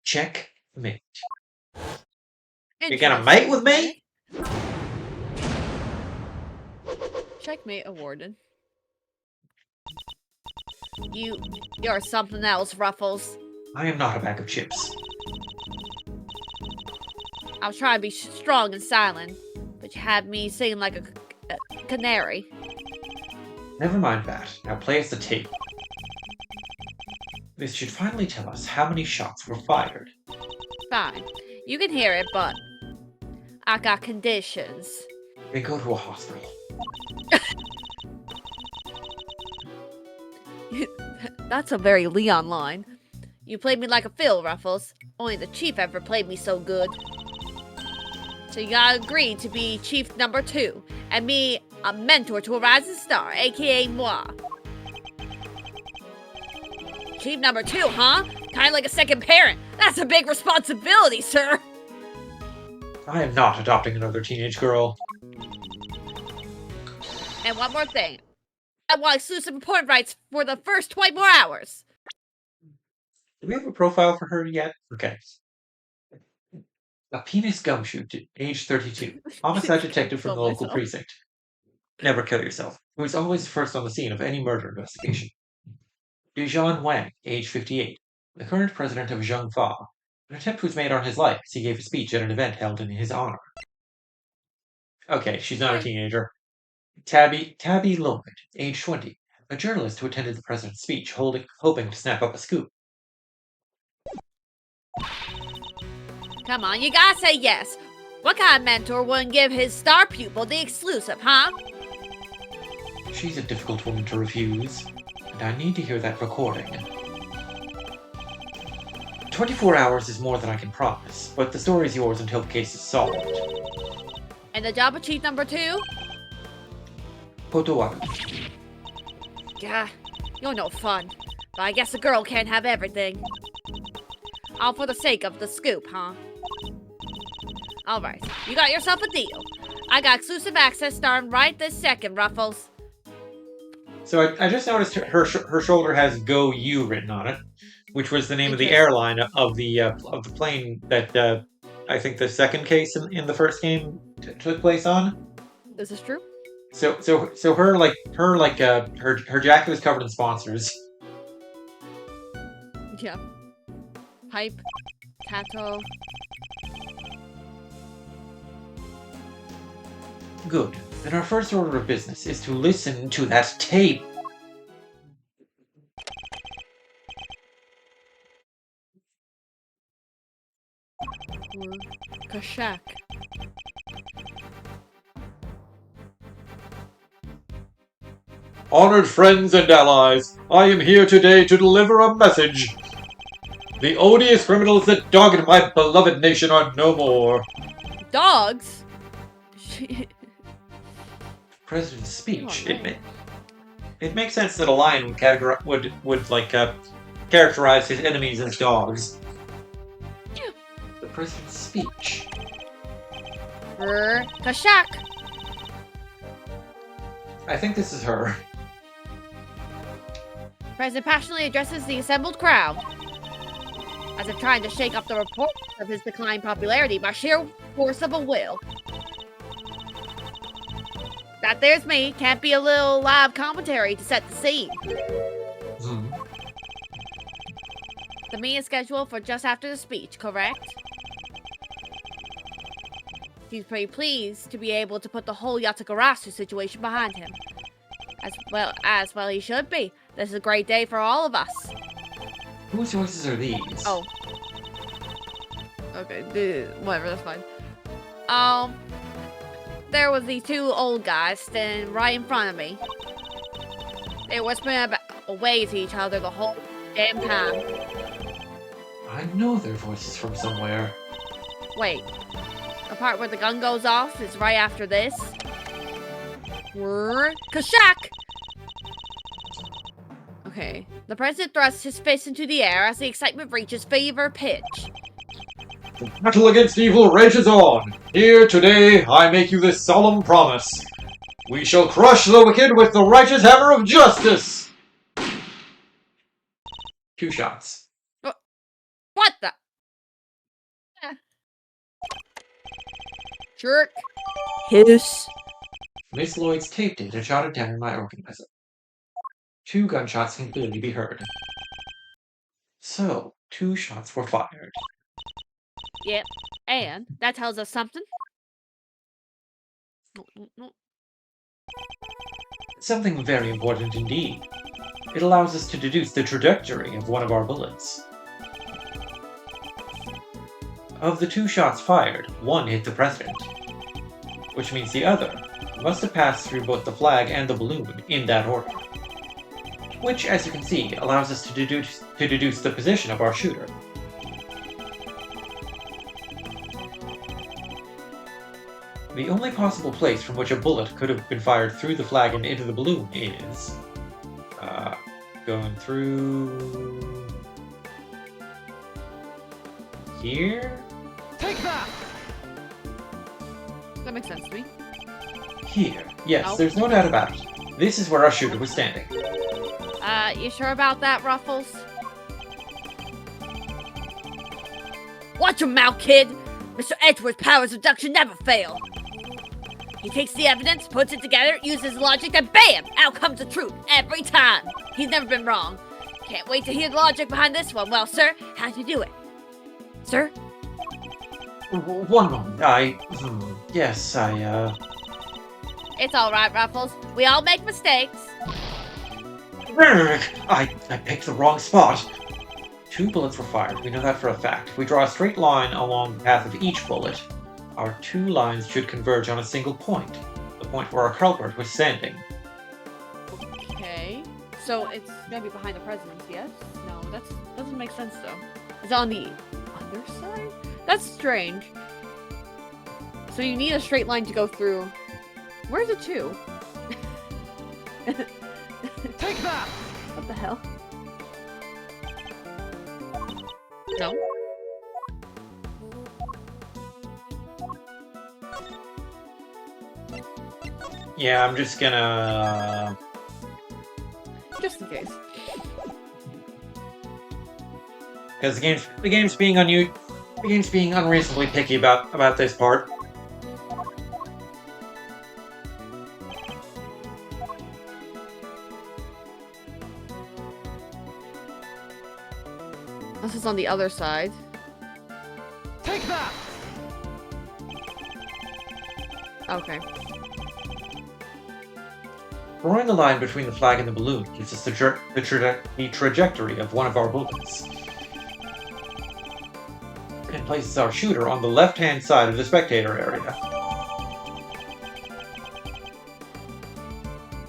Checkmate. You gonna mate with me? Checkmate awarded. You're something else, Ruffles. I am not a bag of chips. I was trying to be strong and silent, but you had me singing like a canary. Never mind that. Now play us the tape. This should finally tell us how many shots were fired. Fine. You can hear it, but I got conditions. Then go to a hospital. That's a very Leon line. You played me like a fiddle, Ruffles. Only the chief ever played me so good. So you gotta agree to be chief number 2, and me a mentor to a rising star, aka moi. Chief number 2, huh? Kinda like a second parent. That's a big responsibility, sir. I am not adopting another teenage girl. And one more thing. I want exclusive report rights for the first 24 hours. Do we have a profile for her yet? Okay. A penis gumshoe, age 32. Homicide detective from the local precinct. Never kill yourself. Who is always first on the scene of any murder investigation. Dujan Wang, age 58. The current president of Zhengfa. An attempt was made on his life as he gave a speech at an event held in his honor. Okay, she's not a teenager. Tabby Lloyd, age 20. A journalist who attended the president's speech, hoping to snap up a scoop. Come on, you gotta say yes. What kind of mentor wouldn't give his star pupil the exclusive, huh? She's a difficult woman to refuse, and I need to hear that recording. 24 hours is more than I can promise, but the story's yours until the case is solved. And the job of chief number 2? Potowaku. Yeah, you're no fun. But I guess a girl can't have everything. All for the sake of the scoop, huh? Alright, you got yourself a deal. I got exclusive access starting right this second, Ruffles. So I just noticed her shoulder has "Go You" written on it, which was the name of the Interesting. airline of the plane that I think the second case in the first game took place on. Is this true? So her jacket is covered in sponsors. Yeah. Pipe. Tato. Good. Then our first order of business is to listen to that tape. Kashak. Honored friends and allies, I am here today to deliver a message. The odious criminals that dogged my beloved nation are no more. Dogs? President's speech. Oh, man. It makes sense that a lion would characterize his enemies as dogs. Yeah. The president's speech. Kashak. I think this is her. President passionately addresses the assembled crowd. As if trying to shake up the reports of his declining popularity by sheer force of a will. That there's me. Can't be a little live commentary to set the scene. Hmm. The meeting is scheduled for just after the speech, correct? He's pretty pleased to be able to put the whole Yatagarasu situation behind him. As well he should be. This is a great day for all of us. Whose voices are these? Oh. Okay, whatever, that's fine. There was these two old guys standing right in front of me. They were whispering away to each other the whole damn time. I know their voices from somewhere. Wait. The part where the gun goes off is right after this. Kashak! Okay. The president thrusts his fist into the air as the excitement reaches fever pitch. The battle against evil rages on. Here today, I make you this solemn promise. We shall crush the wicked with the righteous hammer of justice. 2 shots. What the? Jerk. Hiss. Miss Lloyd's taped it and shot it down in my organizer. 2 gunshots can clearly be heard. So, 2 shots were fired. Yep. And that tells us something. No. Something very important indeed. It allows us to deduce the trajectory of one of our bullets. Of the 2 shots fired, 1 hit the president, which means the other must have passed through both the flag and the balloon in that order. Which, as you can see, allows us to deduce the position of our shooter. The only possible place from which a bullet could have been fired through the flag and into the balloon is... going through... here? Take that! That makes sense to me. Here. Yes, Oh. there's no doubt about it. This is where our shooter was standing. You sure about that, Ruffles? Watch your mouth, kid! Mr. Edgeworth's powers of deduction never fail. He takes the evidence, puts it together, uses logic, and BAM! Out comes the truth, every time! He's never been wrong. Can't wait to hear the logic behind this one. Well, sir, how'd you do it? Sir? One moment. Yes, It's alright, Ruffles. We all make mistakes. I picked the wrong spot. 2 bullets were fired. We know that for a fact. If we draw a straight line along the path of each bullet, our 2 lines should converge on a single point. The point where our culprit was standing. Okay. So it's gonna be behind the president, yes? No, that doesn't make sense though. It's on the other side? That's strange. So you need a straight line to go through. Where's the 2? Take that! What the hell? No. Yeah, I'm just gonna... Just in case. Because the game's being unreasonably picky about this part. This is on the other side. Take that! Okay. Drawing a line between the flag and the balloon gives us the trajectory of one of our bullets. And places our shooter on the left-hand side of the spectator area.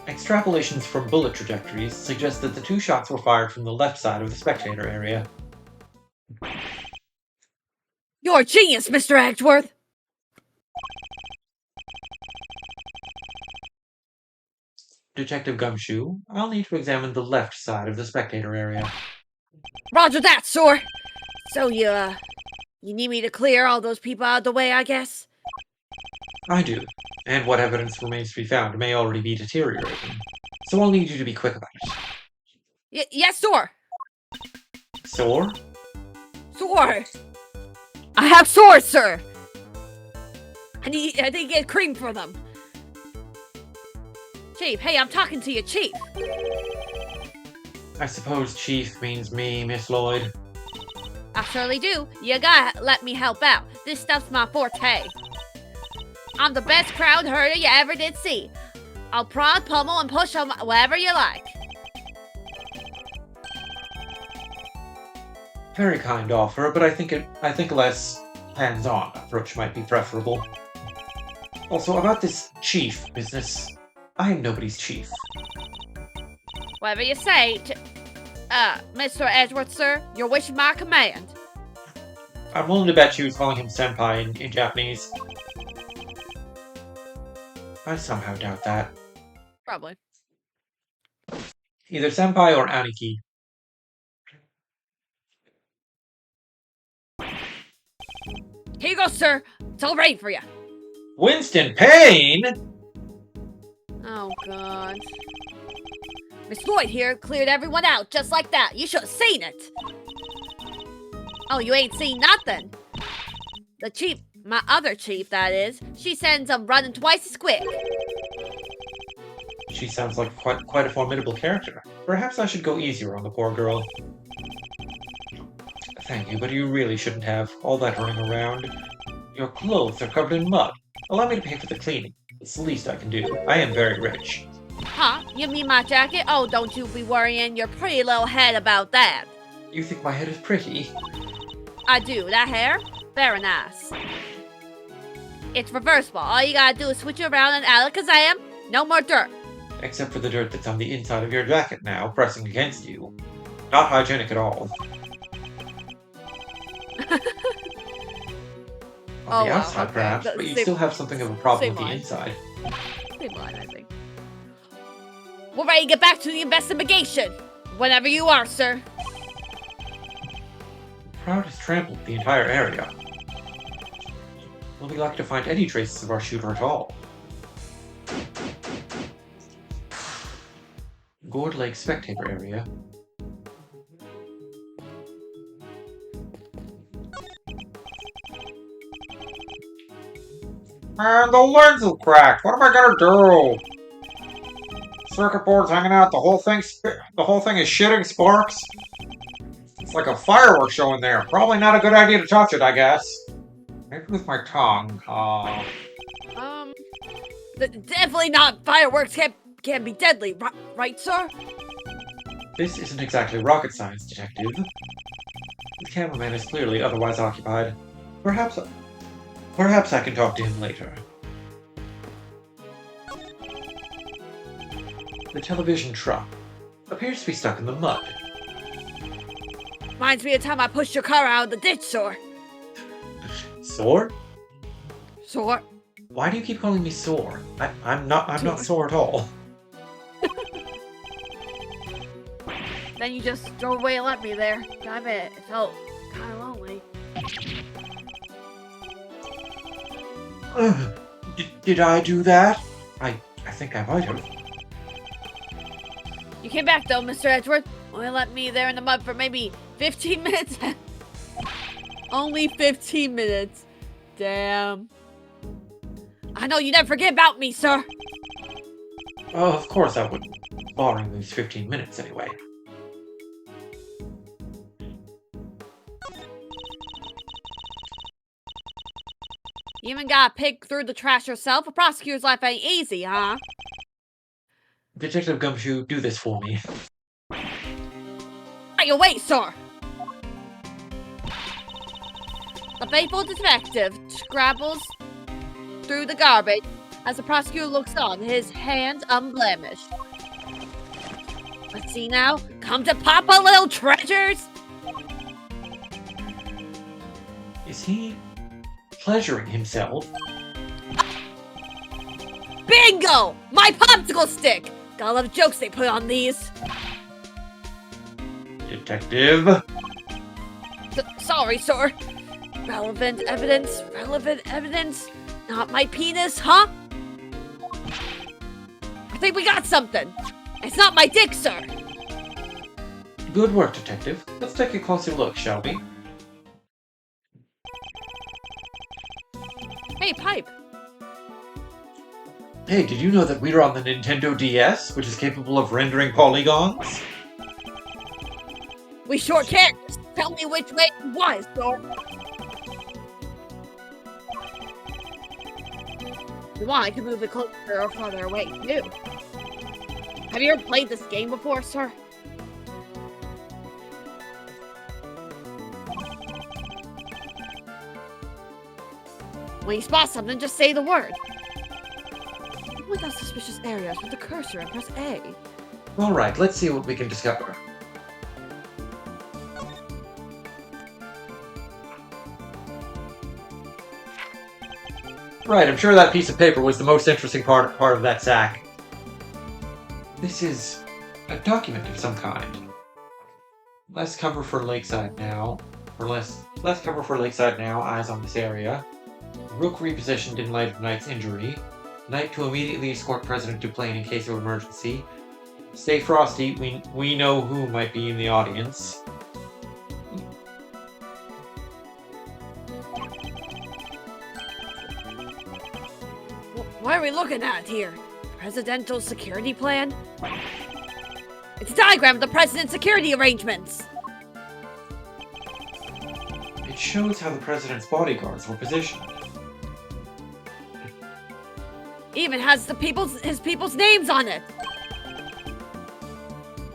Extrapolations from bullet trajectories suggest that the two shots were fired from the left side of the spectator area. You're a genius, Mr. Edgeworth! Detective Gumshoe, I'll need to examine the left side of the spectator area. Roger that, sir! So you need me to clear all those people out of the way, I guess? I do, and what evidence remains to be found may already be deteriorating. So I'll need you to be quick about it. Yes, sir! Sore? Sir! I have swords, sir! I need to get cream for them. Chief, hey, I'm talking to you, Chief. I suppose Chief means me, Miss Lloyd. I surely do. You gotta let me help out. This stuff's my forte. I'm the best crowd herder you ever did see. I'll prod, pummel, and push them wherever you like. Very kind offer, but I think a less hands-on approach might be preferable. Also, about this chief business, I am nobody's chief. Whatever you say, Mr. Edgeworth, sir, you're wishing my command. I'm willing to bet you was calling him senpai in Japanese. I somehow doubt that. Probably. Either senpai or aniki. Here you go, sir. It's all ready for you. Winston Payne? Oh, God. Miss Lloyd here cleared everyone out just like that. You should have seen it. Oh, you ain't seen nothing. The chief, my other chief, that is, she sends them running twice as quick. She sounds like quite a formidable character. Perhaps I should go easier on the poor girl. Thank you, but you really shouldn't have. All that running around. Your clothes are covered in mud. Allow me to pay for the cleaning. It's the least I can do. I am very rich. Huh? You mean my jacket? Oh, don't you be worrying your pretty little head about that. You think my head is pretty? I do. That hair? Very nice. It's reversible. All you gotta do is switch it around and alakazam. No more dirt. Except for the dirt that's on the inside of your jacket now, pressing against you. Not hygienic at all. On the outside, okay. perhaps, but you still have something of a problem with the inside. Same line, I think. We're ready to get back to the investigation. Whenever you are, sir. The crowd has trampled the entire area. We'll be lucky to find any traces of our shooter at all. Gourd Lake spectator area. Man, the lens is cracked. What am I gonna do? Circuit board's hanging out. The whole thing is shitting sparks. It's like a fireworks show in there. Probably not a good idea to touch it, I guess. Maybe with my tongue. Definitely not. Fireworks can be deadly, right, sir? This isn't exactly rocket science, detective. The cameraman is clearly otherwise occupied. Perhaps I can talk to him later. The television truck appears to be stuck in the mud. Reminds me of the time I pushed your car out of the ditch, sir. Sore? Sir? Why do you keep calling me sore? I'm not sore at all. Then you just drove away and left me there. I bet it felt kind of lonely. Did I do that? I think I might have. You came back though, Mr. Edgeworth. Only left me there in the mud for maybe 15 minutes. Only 15 minutes. Damn. I know you never forget about me, sir. Oh, of course I wouldn't. Barring these 15 minutes, anyway. You even gotta pick through the trash yourself? A prosecutor's life ain't easy, huh? Detective Gumshoe, do this for me. Right away, sir! The faithful detective scrabbles through the garbage as the prosecutor looks on, his hand unblemished. Let's see now. Come to Papa, little treasures! Is he pleasuring himself? Bingo! My popsicle stick! Gotta love jokes they put on these. Detective? Sorry, sir. Relevant evidence. Not my penis, huh? I think we got something. It's not my dick, sir. Good work, Detective. Let's take a closer look, shall we? Hey, Pipe. Hey, did you know that we're on the Nintendo DS, which is capable of rendering polygons? We sure can. Just tell me which way it was, sir. If you want, I can move it closer or farther away, too. Have you ever played this game before, sir? When you spot something, just say the word. Point out suspicious areas with the cursor and press A. Alright, let's see what we can discover. Right, I'm sure that piece of paper was the most interesting part of that sack. This is a document of some kind. Less cover for Lakeside now. Less cover for Lakeside now, eyes on this area. Rook repositioned in light of Knight's injury. Knight to immediately escort President to plane in case of emergency. Stay frosty, we know who might be in the audience. What are we looking at here? Presidential security plan? It's a diagram of the president's security arrangements! It shows how the president's bodyguards were positioned. Even has his people's names on it!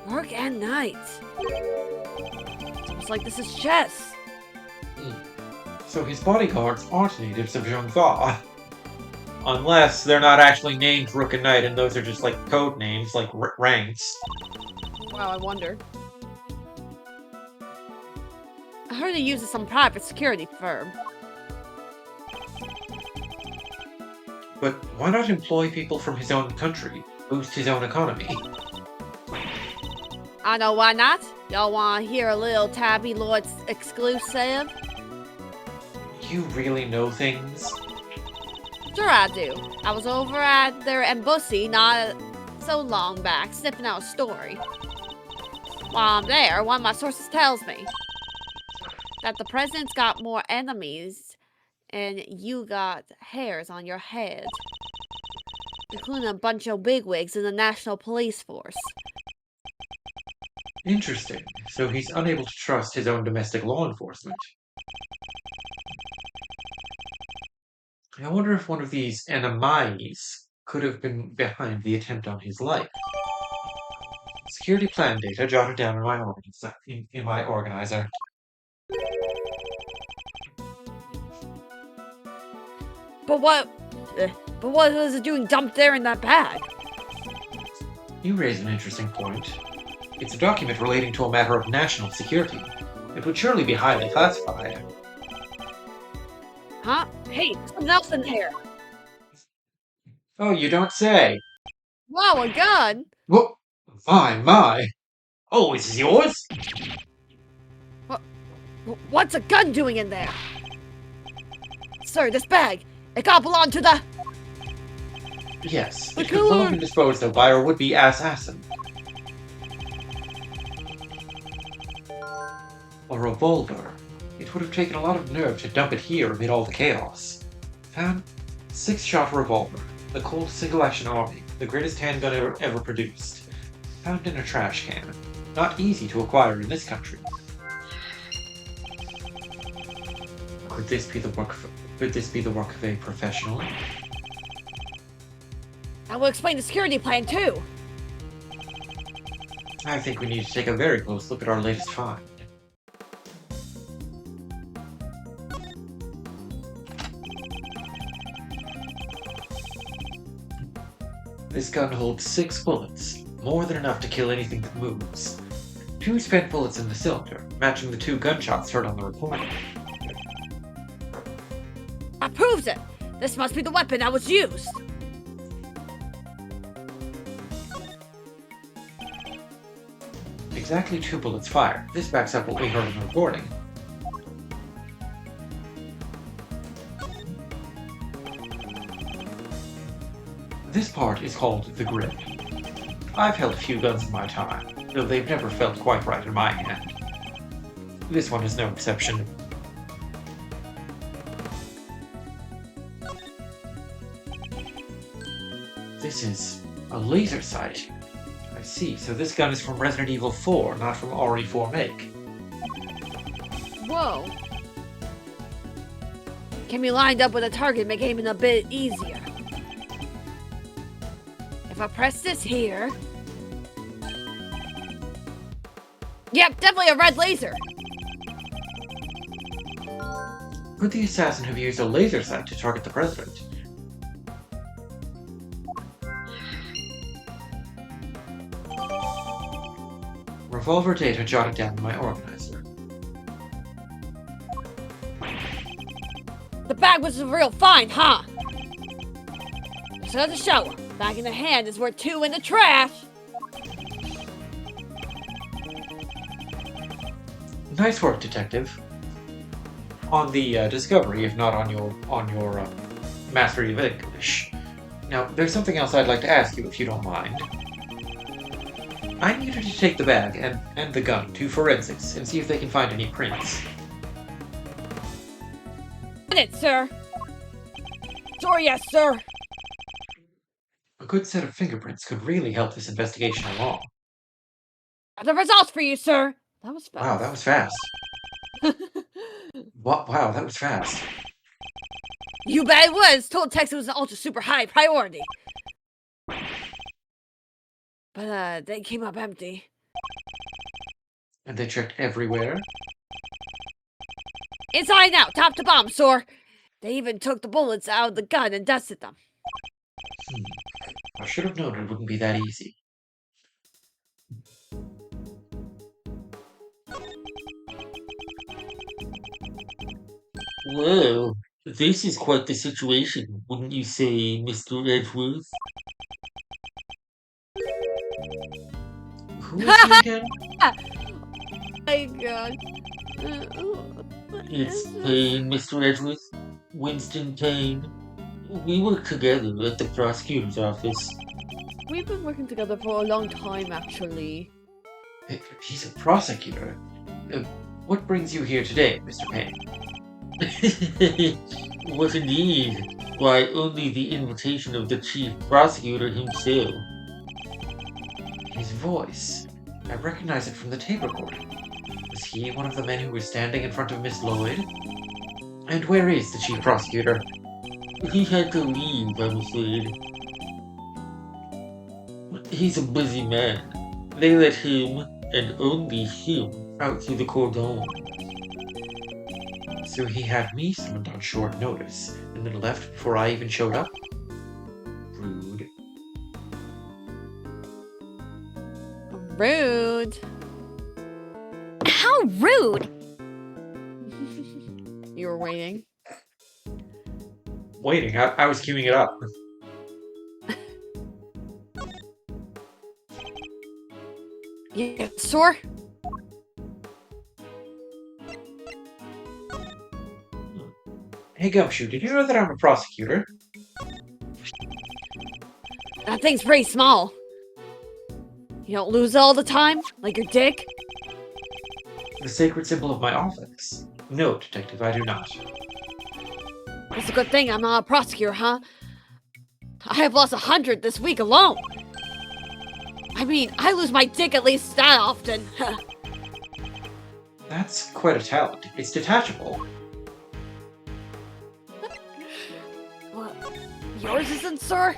Rook and Knight. It's almost like this is chess. So his bodyguards aren't natives of Zhongfa. Unless they're not actually named Rook and Knight, and those are just like code names, like ranks. Wow, I wonder. I heard he uses some private security firm. But why not employ people from his own country? Boost his own economy? I know why not. Y'all wanna hear a little Tabby Lord's exclusive? You really know things? Sure I do. I was over at their embassy not so long back, sniffing out a story. While I'm there, one of my sources tells me that the president's got more enemies and you got hairs on your head, including a bunch of bigwigs in the National Police Force. Interesting. So he's unable to trust his own domestic law enforcement. I wonder if one of these enemies could have been behind the attempt on his life. Security plan data jotted down in my organizer. But what is it doing dumped there in that bag? You raise an interesting point. It's a document relating to a matter of national security. It would surely be highly classified. Huh? Hey, there's something else in here. Oh, you don't say. Wow, a gun? Whoa! My! Oh, is this yours? What's a gun doing in there? Sir, this bag, it got belong to the... Yes, The it could well have killer! been disposed of by our would-be assassin. A revolver. It would have taken a lot of nerve to dump it here amid all the chaos. Found 6-shot revolver. The Colt single-action army. The greatest handgun ever produced. Found in a trash can. Not easy to acquire in this country. Could this be the work of a professional? I will explain the security plan too. I think we need to take a very close look at our latest find. This gun holds 6 bullets, more than enough to kill anything that moves. 2 spent bullets in the cylinder, matching the 2 gunshots heard on the recording. That proves it. This must be the weapon that was used. Exactly 2 bullets fired. This backs up what we heard on the recording. This part is called the grip. I've held a few guns in my time, though they've never felt quite right in my hand. This one is no exception. This is a laser sight. I see, so this gun is from Resident Evil 4, not from RE4 make. Whoa. Can be lined up with a target, make aiming a bit easier. If I press this here... Yep, definitely a red laser. Could the assassin have used a laser sight to target the president? Revolver data jotted down in my organizer. The bag was a real find, huh? So that's a shower. Bag in the hand is worth 2 in the trash. Nice work, detective. On the discovery, if not on your mastery of English. Now, there's something else I'd like to ask you, if you don't mind. I need you to take the bag and the gun to forensics and see if they can find any prints. It, sir. Sure, yes, sir. A good set of fingerprints could really help this investigation along. The results for you, sir. That was fast. Wow, that was fast. Wow, that was fast. You bet it was. Told Tex it was an ultra super high priority. But they came up empty. And they checked everywhere? Inside and out, top to bottom, sir. They even took the bullets out of the gun and dusted them. I should have known it wouldn't be that easy. Well, this is quite the situation, wouldn't you say, Mr. Edgeworth? Who is he again? My God. It's Payne, Mr. Edgeworth. Winston Payne. We work together at the prosecutor's office. We've been working together for a long time, actually. He's a prosecutor. What brings you here today, Mr. Payne? What indeed? Why, only the invitation of the chief prosecutor himself. His voice. I recognize it from the tape recording. Was he one of the men who was standing in front of Miss Lloyd? And where is the chief prosecutor? He had to leave, I'm afraid. He's a busy man. They let him, and only him, out through the cordon. So he had me summoned on short notice, and then left before I even showed up? Rude. Rude. How rude! You were waiting. Waiting, I was queuing it up. Yeah, sir. Hey Gumshoe, did you know that I'm a prosecutor? That thing's pretty small. You don't lose it all the time? Like your dick? The sacred symbol of my office. No, Detective, I do not. It's a good thing I'm not a prosecutor, huh? I have lost 100 this week alone. I mean, I lose my dick at least that often. That's quite a talent. It's detachable. What? Yours isn't, sir?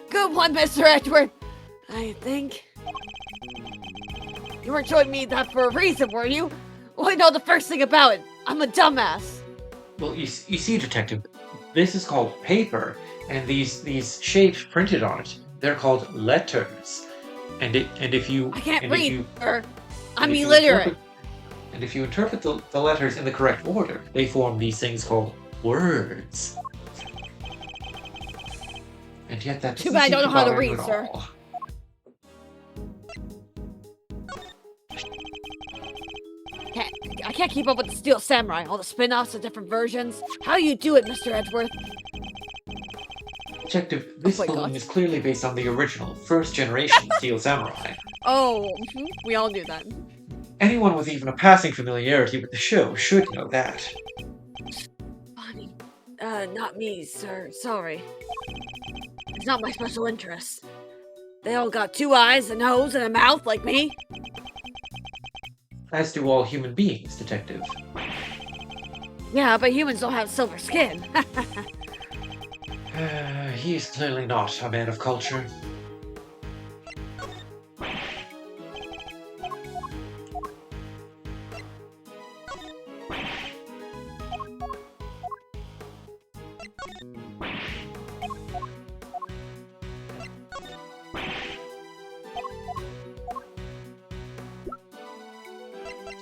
Good one, Mr. Edgeworth. I think. You weren't showing me that for a reason, were you? Well, I know the first thing about it. I'm a dumbass. Well, you see, Detective, this is called paper, and these shapes printed on it, they're called letters. And if you I can't and read, if you, sir. I'm and if you illiterate. and if you interpret the letters in the correct order, they form these things called words. And yet that Too doesn't bad I seem don't know how to bother you read, at sir. all. I can't keep up with the Steel Samurai, all the spin-offs, the different versions. How do you do it, Mr. Edgeworth? Detective, this my balloon God. is clearly based on the original, first-generation Steel Samurai. Oh, we all knew that. Anyone with even a passing familiarity with the show should know that. Bonnie, not me, sir. Sorry. It's not my special interest. They all got 2 eyes, a nose, and a mouth like me. As do all human beings, Detective. Yeah, but humans don't have silver skin. He is clearly not a man of culture.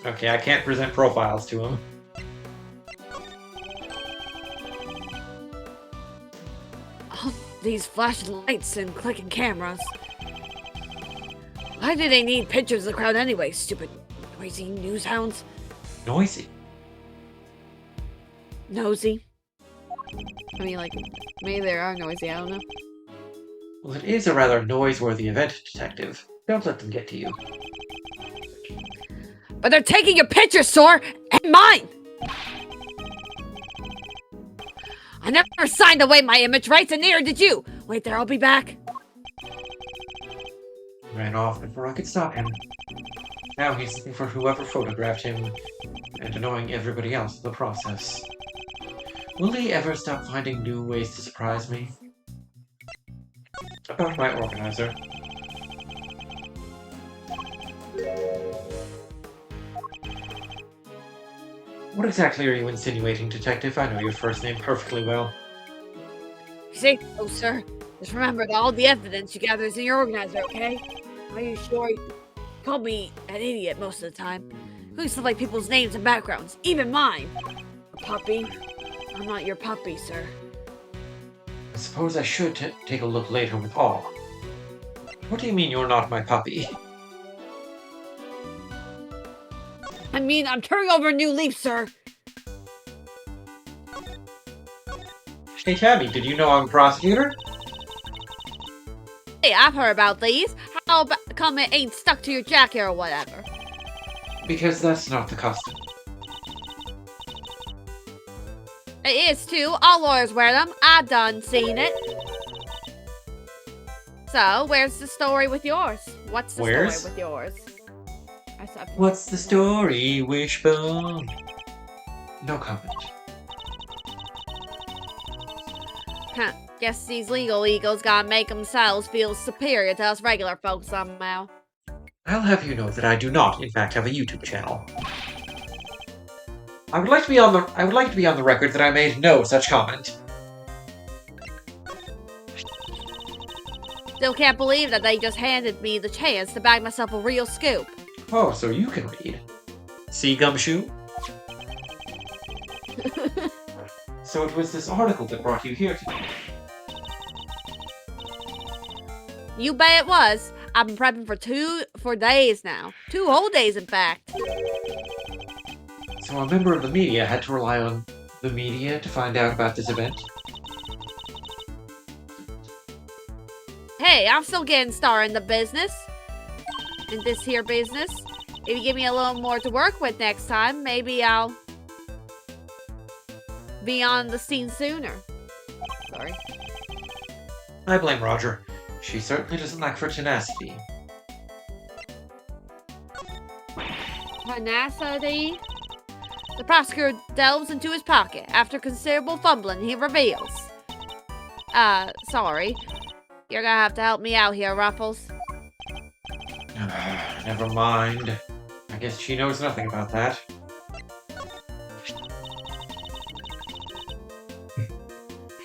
Okay, I can't present profiles to him. All these flashing lights and clicking cameras. Why do they need pictures of the crowd anyway, stupid noisy news hounds? Noisy. Nosy. I mean, like, maybe they are noisy, I don't know. Well, it is a rather noise-worthy event, Detective. Don't let them get to you. But they're taking your picture, sir, and mine! I never signed away my image rights, and neither did you! Wait there, I'll be back. Ran off before I could stop him. Now he's looking for whoever photographed him, and annoying everybody else in the process. Will he ever stop finding new ways to surprise me? About my organizer. What exactly are you insinuating, Detective? I know your first name perfectly well. You see? Oh, sir. Just remember that all the evidence you gather is in your organizer, okay? Are you sure? You called me an idiot most of the time. You used to like people's names and backgrounds, even mine. A puppy. I'm not your puppy, sir. I suppose I should take a look later with awe. What do you mean you're not my puppy? I mean, I'm turning over a new leaf, sir. Hey, Tabby, did you know I'm a prosecutor? Hey, I've heard about these. How come it ain't stuck to your jacket or whatever? Because that's not the custom. It is too. All lawyers wear them. I done seen it. So, where's the story with yours? What's the Where's? story with yours? I said, What's the story, Wishbone? No comment. huh. Guess these legal eagles gotta make themselves feel superior to us regular folks somehow. I'll have you know that I do not, in fact, have a YouTube channel. I would like to be on the record that I made no such comment. Still can't believe that they just handed me the chance to bag myself a real scoop. Oh, so you can read. See, Gumshoe? So it was this article that brought you here today. You bet it was. I've been prepping for days now. 2 whole days, in fact. So a member of the media had to rely on the media to find out about this event? Hey, I'm still getting started in the business. In this here business. If you give me a little more to work with next time, maybe I'll be on the scene sooner. Sorry. I blame Roger. She certainly doesn't lack for tenacity. Tenacity? The prosecutor delves into his pocket. After considerable fumbling, he reveals. Sorry. You're gonna have to help me out here, Ruffles. Never mind. I guess she knows nothing about that.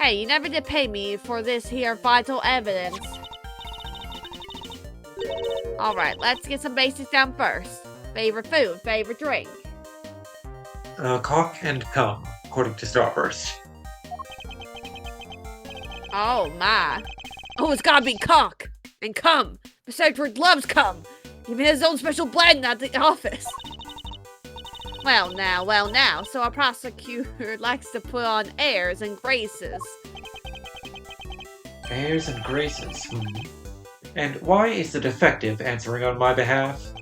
Hey, you never did pay me for this here vital evidence. Alright, let's get some basics down first. Favorite food, favorite drink. Cock and cum, according to Starburst. Oh my. Oh, it's gotta be cock and cum. Mr. Edgeworth loves cum. He made his own special blend at the office. Well now, so our prosecutor likes to put on airs and graces. Airs and graces, And why is the defective answering on my behalf?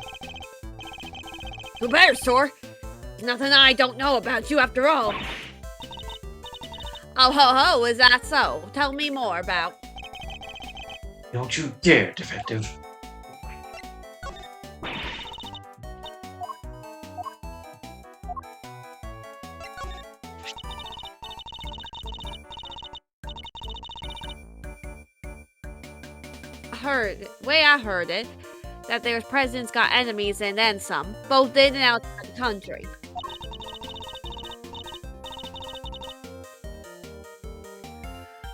Who better, sir? There's nothing I don't know about you after all. Oh ho ho, is that so? Tell me more about. Don't you dare, defective. I heard it, that there's presidents got enemies and then some, both in and outside the country.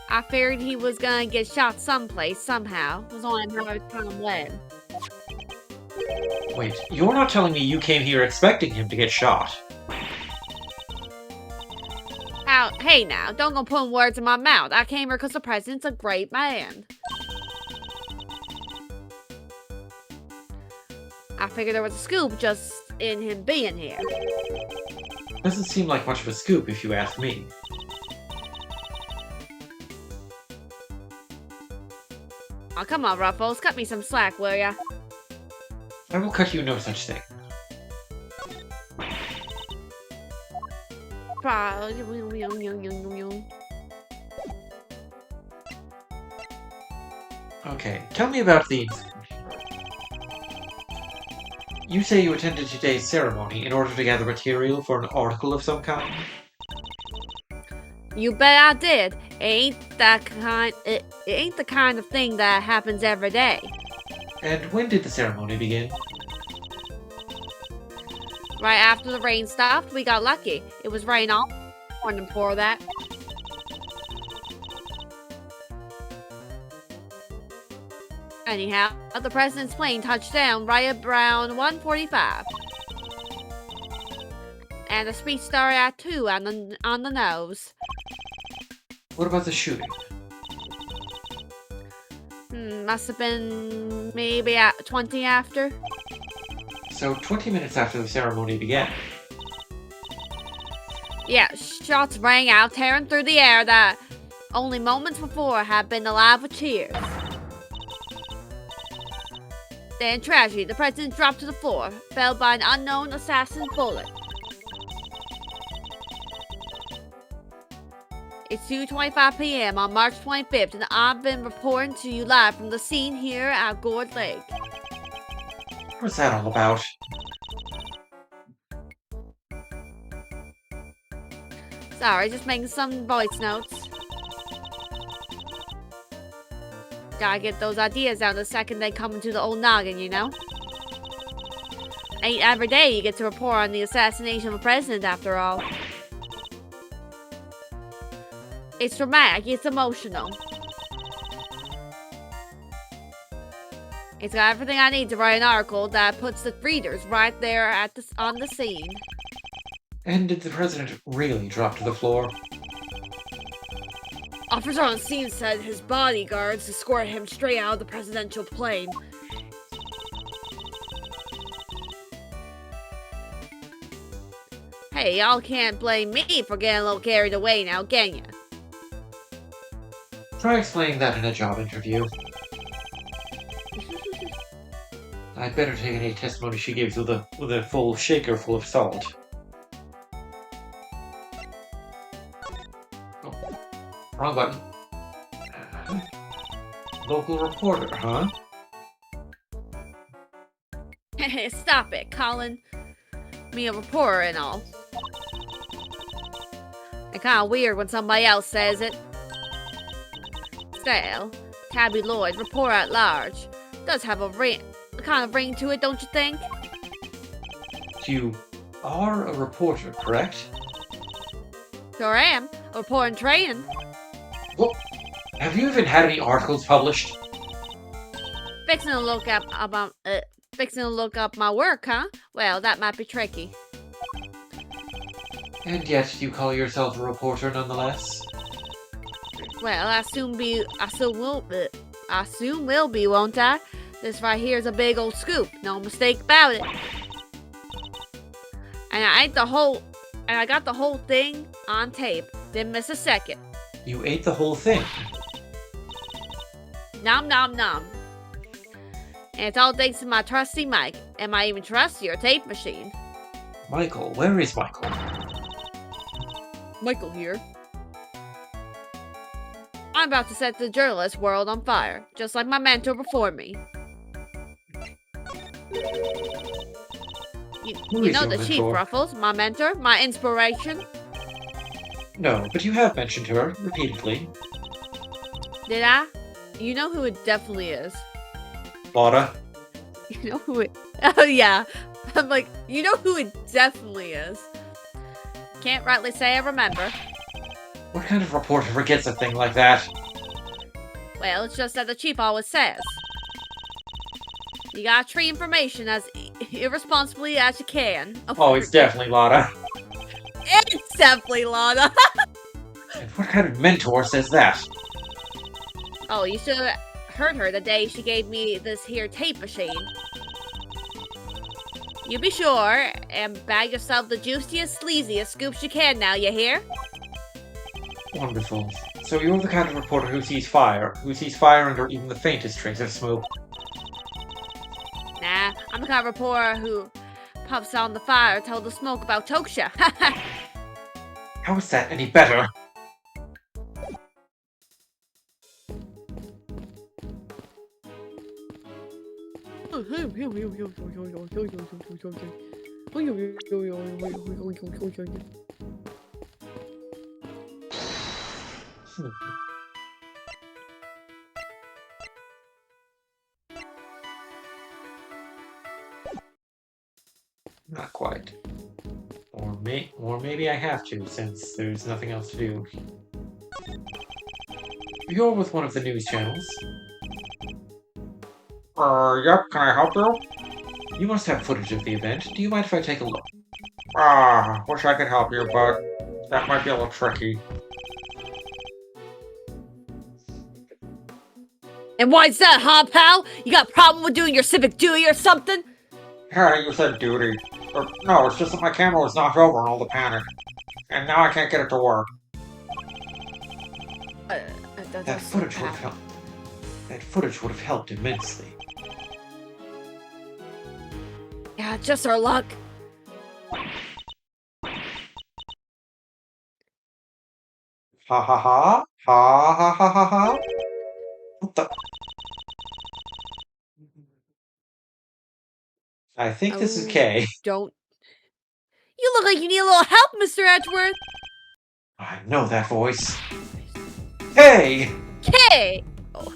I feared he was gonna get shot someplace, somehow. It was only a matter of time when. Wait, you're not telling me you came here expecting him to get shot? Hey now, don't go putting words in my mouth. I came here because the president's a great man. I figured there was a scoop just in him being here. Doesn't seem like much of a scoop if you ask me. Oh, come on, Ruffles. Cut me some slack, will ya? I will cut you no such thing. Okay, tell me about the... You say you attended today's ceremony in order to gather material for an article of some kind? You bet I did. It ain't the kind of thing that happens every day. And when did the ceremony begin? Right after the rain stopped, we got lucky. It was rain all morning before that. Anyhow, the president's plane touched down right around 1:45. And the speech started at 2 on the nose. What about the shooting? Must have been maybe at 20 after. So 20 minutes after the ceremony began. Yeah, shots rang out, tearing through the air that only moments before had been alive with cheers. Then tragedy, the president dropped to the floor, felled by an unknown assassin's bullet. It's 2:25 p.m. on March 25th, and I've been reporting to you live from the scene here at Gourd Lake. What's that all about? Sorry, just making some voice notes. Gotta get those ideas out the second they come into the old noggin, you know? Ain't every day you get to report on the assassination of a president, after all. It's dramatic, it's emotional. It's got everything I need to write an article that puts the readers right there on the scene. And did the president really drop to the floor? Officer on scene said his bodyguards escorted him straight out of the presidential plane. Hey, y'all can't blame me for getting a little carried away now, can ya? Try explaining that in a job interview. I'd better take any testimony she gives with a full shaker full of salt. Oh, wrong button. Local reporter, huh? Stop it, Colin. Me a reporter and all. It's kinda weird when somebody else says it. Still, Tabby Lloyd, reporter at large, does have a kind of ring to it, don't you think? You are a reporter, correct? Sure am. A reporter in training. Well, have you even had any articles published? Fixing to look up my work, huh? Well, that might be tricky. And yet you call yourself a reporter nonetheless? Well, I soon will be, won't I? This right here is a big old scoop, no mistake about it. And I got the whole thing on tape. Didn't miss a second. You ate the whole thing? Nom nom nom. And it's all thanks to my trusty Mike, and my even trustier tape machine. Michael, where is Michael? Michael here. I'm about to set the journalist world on fire, just like my mentor before me. You know the Chief Ruffles, my mentor, my inspiration. No, but you have mentioned her repeatedly. Did I? You know who it definitely is. Lotta. You know who it... Oh, yeah. I'm like, you know who it definitely is. Can't rightly say I remember. What kind of reporter forgets a thing like that? Well, it's just that the Chief always says. You gotta treat information as irresponsibly as you can. Oh, it's definitely Lotta. It's definitely Lana. And what kind of mentor says that? Oh, you should have heard her the day she gave me this here tape machine. You be sure and bag yourself the juiciest, sleaziest scoops you can now, you hear? Wonderful. So you're the kind of reporter who sees fire under even the faintest trace of smoke. Nah, I'm the kind of reporter who puffs on the fire till the smoke about chokes ya. How is that any better? Not quite. Or maybe I have to, since there's nothing else to do. You're with one of the news channels. Yep, can I help you? You must have footage of the event. Do you mind if I take a look? Wish I could help you, but that might be a little tricky. And why's that, huh, pal? You got a problem with doing your civic duty or something? Yeah, you said duty. No, it's just that my camera was knocked over in all the panic. And now I can't get it to work. That footage would have helped. That footage would have helped immensely. Yeah, just our luck. Ha ha ha. Ha ha ha ha ha. What the? I think this is Kay. Don't. You look like you need a little help, Mr. Edgeworth. I know that voice. Hey! Kay! Oh.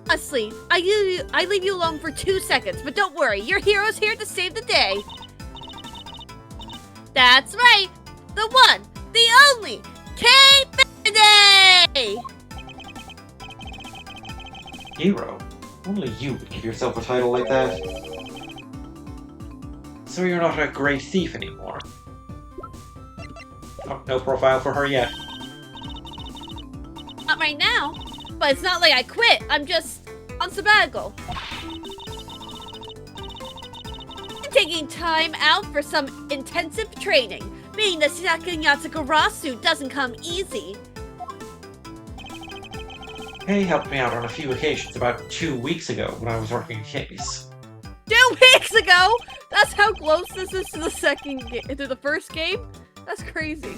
Honestly, I leave you alone for 2 seconds, but don't worry, your hero's here to save the day. That's right, the one, the only, Kay Faraday! Hero? Only you would give yourself a title like that. So you're not a great thief anymore. Oh, no profile for her yet. Not right now, but it's not like I quit, I'm just on sabbatical. I'm taking time out for some intensive training. Being the second Yatagarasu doesn't come easy. Kay helped me out on a few occasions about 2 weeks ago when I was working a case. 2 weeks ago? That's how close this is to the first game? That's crazy.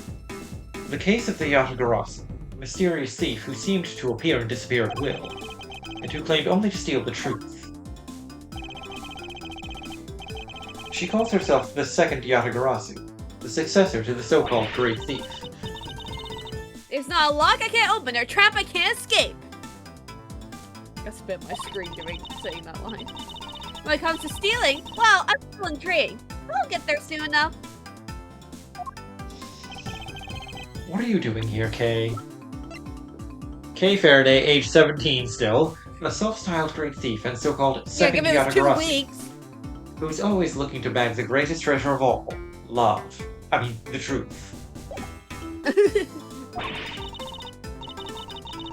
The case of the Yatagarasu, a mysterious thief who seemed to appear and disappear at will, and who claimed only to steal the truth. She calls herself the second Yatagarasu, the successor to the so-called Great Thief. It's not a lock I can't open or a trap I can't escape. I spit my screen saying that line. When it comes to stealing, well, I'm still intrigued. I'll get there soon enough. What are you doing here, Kay? Kay Faraday, age 17 still, a self-styled great thief and so-called second give it 2 Yatagarasu, weeks. who's always looking to bag the greatest treasure of all, love. I mean, the truth. What do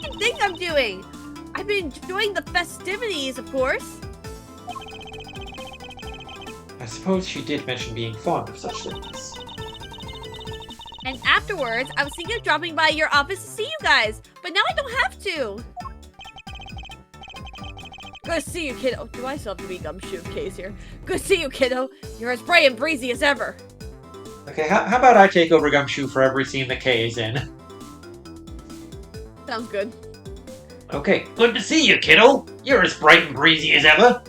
you think I'm doing? I've been enjoying the festivities, of course. I suppose she did mention being fond of such things. And afterwards, I was thinking of dropping by your office to see you guys, but now I don't have to. Good to see you, kiddo. Do I still have to be Gumshoe case here? Good to see you, kiddo. You're as bright and breezy as ever. Okay, how about I take over Gumshoe for every scene that Kay is in? Sounds good. Okay, good to see you, kiddo. You're as bright and breezy as ever.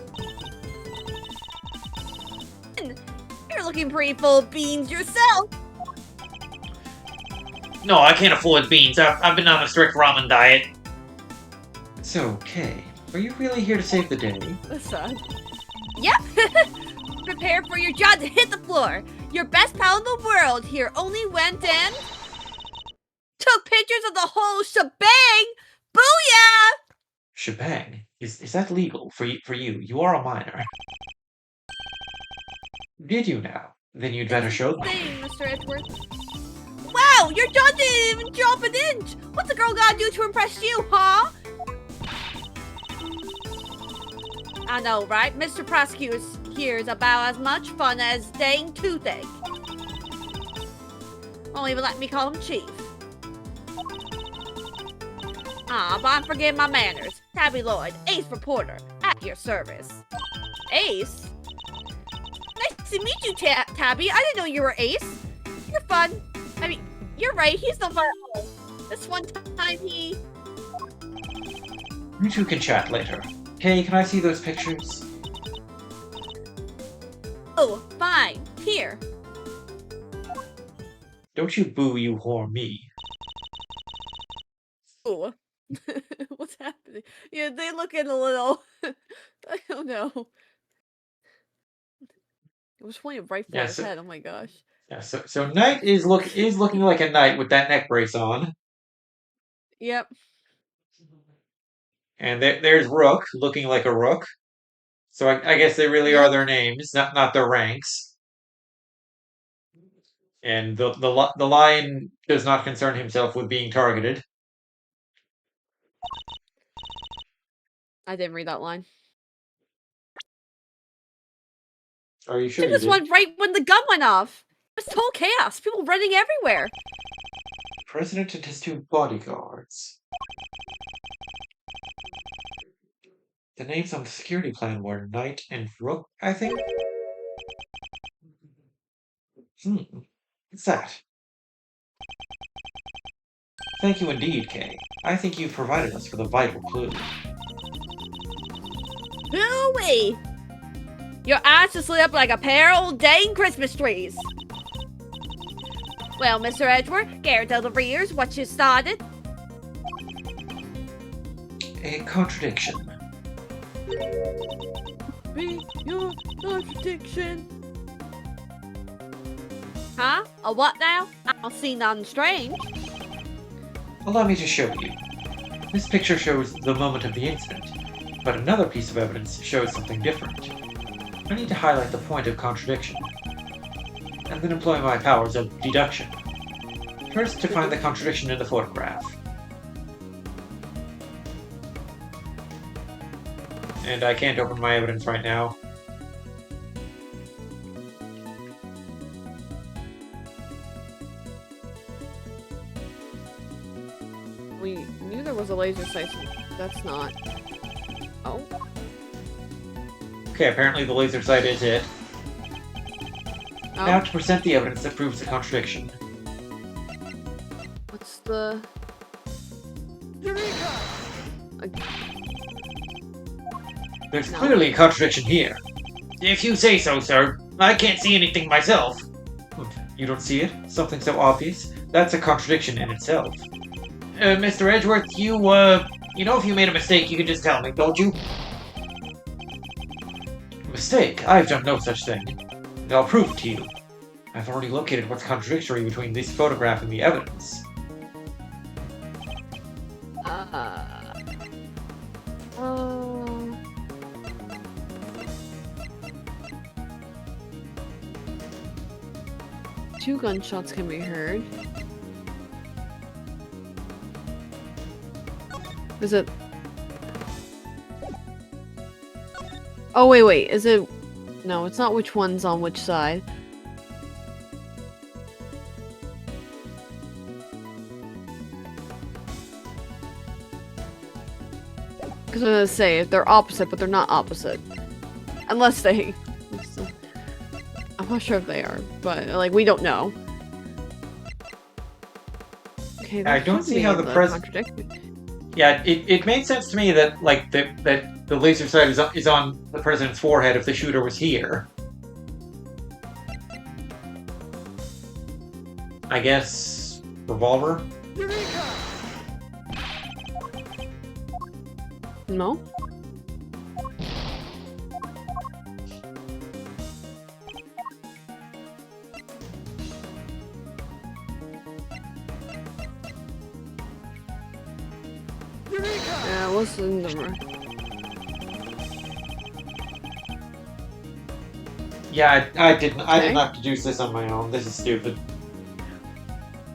You're looking pretty full of beans yourself. No, I can't afford beans. I've been on a strict ramen diet. So, Kay, are you really here to save the day? That's sad. Yep. Prepare for your jaw to hit the floor. Your best pal in the world here only went and took pictures of the whole shebang. Booyah! Shebang? Is that legal for you? You are a minor. Did you now? Then you'd better show them. Thing, Mr. Edgeworth. Wow, your jaw didn't even drop an inch. What's a girl gotta do to impress you, huh? I know, right? Mr. Prosecutor here is about as much fun as dang toothache. Won't even let me call him Chief. But I'm forgetting my manners. Tabby Lloyd, Ace Reporter, at your service. Ace? Nice to meet you, Tabby. I didn't know you were Ace. You're fun. I mean, you're right. He's no fun at all. This one time he... You two can chat later. Kay, can I see those pictures? Oh, fine. Here. Don't you boo, you whore me. Ooh. What's happening? Yeah, they look in a little... I don't know. I was pointing right for his head. Oh my gosh. Yeah, so Knight is looking like a knight with that neck brace on. Yep. And there's Rook, looking like a rook. So I guess they really are their names, not their ranks. And the lion does not concern himself with being targeted. I didn't read that line. Are you sure? She just went right when the gun went off. It was total chaos. People running everywhere. President and his 2 bodyguards. The names on the security plan were Knight and Rook, I think? What's that? Thank you indeed, Kay. I think you've provided us with a vital clue. Hooey! Your eyes just lit up like a pair of old dang Christmas trees. Well, Mr. Edgeworth, care to tell the readers what you started? A contradiction. Be your contradiction. Huh? A what now? I don't see nothing strange. Allow me to show you. This picture shows the moment of the incident, but another piece of evidence shows something different. I need to highlight the point of contradiction, and then employ my powers of deduction. First, to find the contradiction in the photograph. And I can't open my evidence right now. We knew there was a laser sight. That's not. Oh. Okay, apparently the laser sight is it. Oh. Now to present the evidence that proves the contradiction. What's the... There's No. clearly a contradiction here. If you say so, sir. I can't see anything myself. You don't see it? Something so obvious? That's a contradiction in itself. Mr. Edgeworth, you know if you made a mistake, you can just tell me, don't you? Mistake? I've done no such thing. And I'll prove it to you. I've already located what's contradictory between this photograph and the evidence. Two gunshots can be heard. Is it... Oh, wait. Is it... No, it's not which one's on which side. Because I was gonna say, they're opposite, but they're not opposite. Unless they... I'm not sure if they are, but, like, we don't know. Okay, I don't see how the Yeah, it made sense to me that, like, that the laser sight is on the president's forehead if the shooter was here. I guess... revolver? No? Yeah, what's the number? Yeah, I didn't have to deduce this on my own. This is stupid.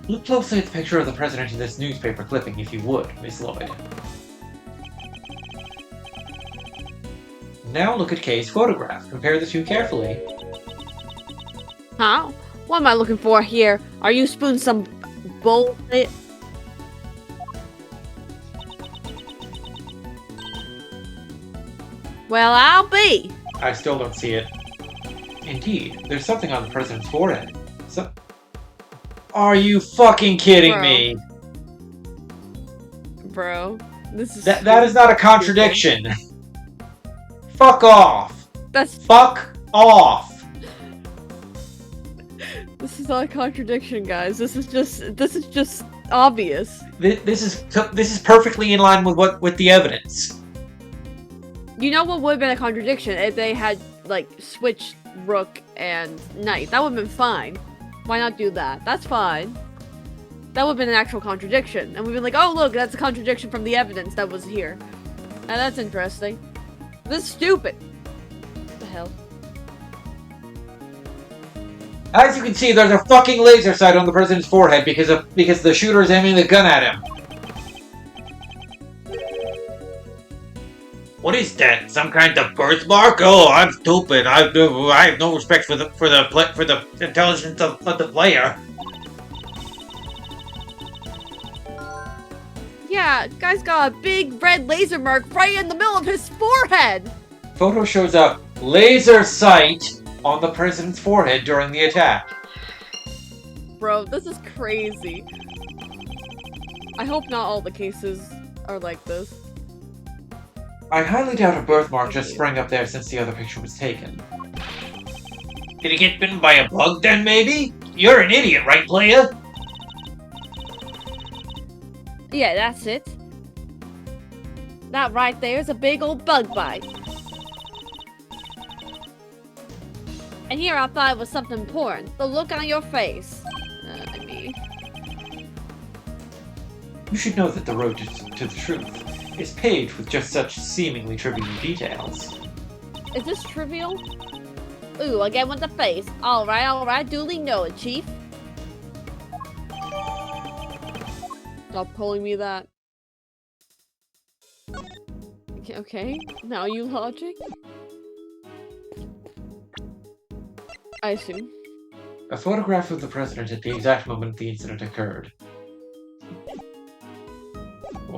Look closely at the picture of the president in this newspaper clipping, if you would, Miss Lloyd. Now look at Kay's photograph. Compare the two carefully. Huh? What am I looking for here? Are you spooning some bullshit? Well, I'll be. I still don't see it. Indeed, there's something on the president's forehead. Are you fucking kidding Bro. me? Bro, this is... That is not a contradiction. Fuck off. That's... Fuck off. This is not a contradiction, guys. This is just obvious. This is perfectly in line with the evidence. You know what would have been a contradiction if they had, like, switched Rook and Knight. That would have been fine. Why not do that? That's fine. That would have been an actual contradiction. And we've been like, oh look, that's a contradiction from the evidence that was here. And that's interesting. This is stupid. What the hell? As you can see, there's a fucking laser sight on the president's forehead because the shooter is aiming the gun at him. What is that? Some kind of birthmark? Oh, I'm stupid. I have no respect for the intelligence of the player. Yeah, guy's got a big red laser mark right in the middle of his forehead! Photo shows a laser sight on the president's forehead during the attack. Bro, this is crazy. I hope not all the cases are like this. I highly doubt a birthmark just sprang up there since the other picture was taken. Did he get bitten by a bug then, maybe? You're an idiot, right, player? Yeah, that's it. That right there is a big old bug bite. And here I thought it was something important. The look on your face. I mean... You should know that the road to the truth is paved with just such seemingly trivial details. Is this trivial? Ooh, again with the face. Alright, duly noted, Chief. Stop calling me that. Okay, now you logic? I assume. A photograph of the president at the exact moment the incident occurred.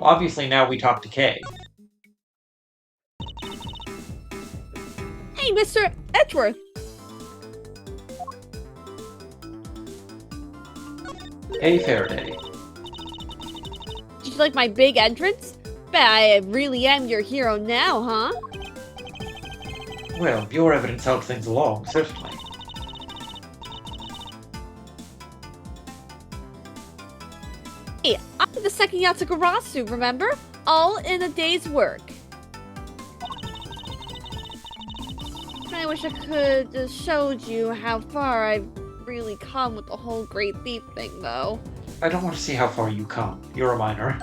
Well, obviously now we talk to Kay. Hey, Mr. Edgeworth! Hey, Faraday. Did you like my big entrance? Bet I really am your hero now, huh? Well, your evidence helped things along, certainly. Hey, I'm the second Yatsukarasu, remember? All in a day's work. I wish I could have showed you how far I've really come with the whole Great Thief thing, though. I don't want to see how far you come. You're a minor.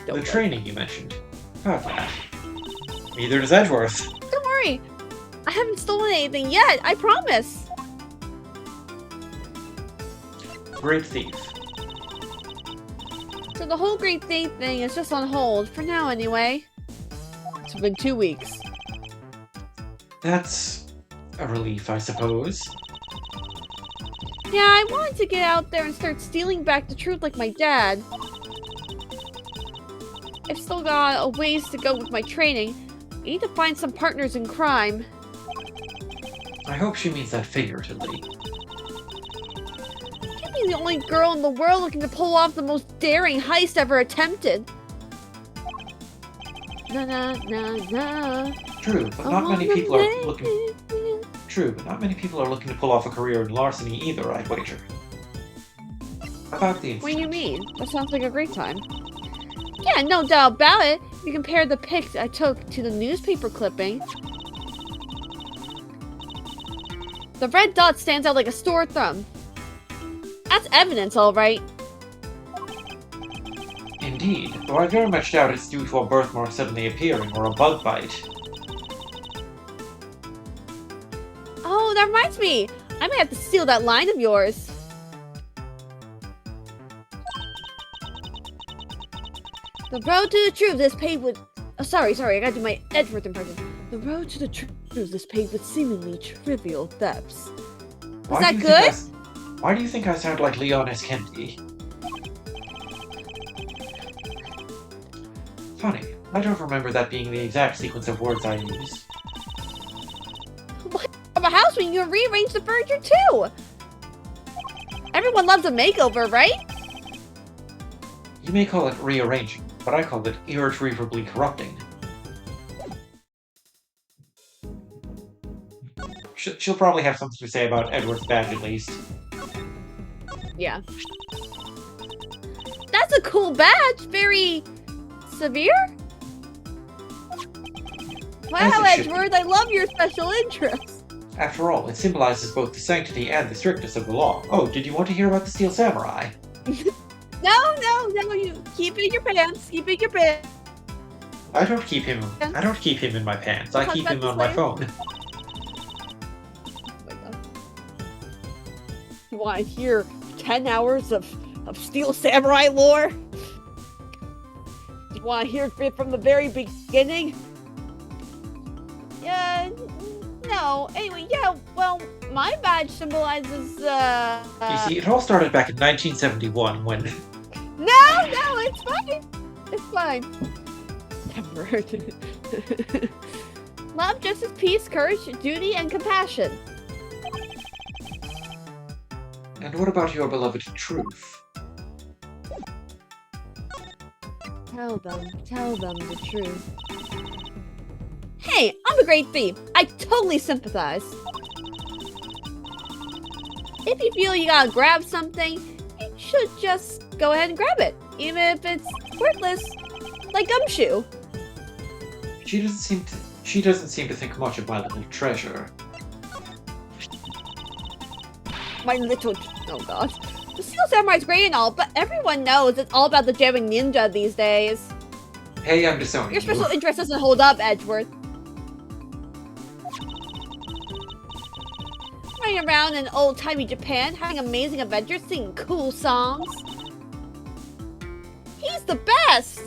The training you mentioned. About that. Neither does Edgeworth. Don't worry. I haven't stolen anything yet, I promise. Great Thief. So the whole Great Thief thing is just on hold, for now anyway. It's been 2 weeks. That's a relief, I suppose. Yeah, I wanted to get out there and start stealing back the truth like my dad. I've still got a ways to go with my training. I need to find some partners in crime. I hope she means that figuratively. I can't be the only girl in the world looking to pull off the most daring heist ever attempted. Na na na na. True, but not many people are looking. True, but not many people are looking to pull off a career in larceny either, I'd wager. About the incident. What do you mean? That sounds like a great time. Yeah, no doubt about it. If you compare the pics I took to the newspaper clipping. The red dot stands out like a sore thumb. That's evidence, alright. Indeed, though I very much doubt it's due to a birthmark suddenly appearing or a bug bite. Oh, that reminds me. I might have to steal that line of yours. The road to the truth is paved with... Oh, sorry, I gotta do my Edgeworth impression. The road to the truth is paved with seemingly trivial thefts. Was that good? Why do you think I sound like Leon S. Kennedy? Funny, I don't remember that being the exact sequence of words I used. What? Of a house when you rearrange the furniture too! Everyone loves a makeover, right? You may call it rearranging, but I call it irretrievably corrupting. She'll probably have something to say about Edward's badge at least. Yeah. That's a cool badge! Very... severe? Wow, Edgeworth, I love your special interest! After all, it symbolizes both the sanctity and the strictness of the law. Oh, did you want to hear about the Steel Samurai? No, you keep it in your pants, keep it in your pants. I don't keep him in my pants, I keep him on my phone. You want to hear 10 hours of Steel Samurai lore? You want to hear it from the very beginning? Yeah, no. Anyway, yeah, well, my badge symbolizes, You see, it all started back in 1971 when... No, it's fine. It's fine. Never. Love, justice, peace, courage, duty, and compassion. And what about your beloved truth? Tell them the truth. Hey, I'm a great thief. I totally sympathize. If you feel you gotta grab something, you should just go ahead and grab it, even if it's worthless, like Gumshoe. She doesn't seem to think much of my little treasure. My little... Oh gosh. The Steel Samurai's great and all, but everyone knows it's all about the jamming ninja these days. Hey, I'm disowning Your special you. interest doesn't hold up, Edgeworth. Running around in old-timey Japan, having amazing adventures, singing cool songs. He's the best!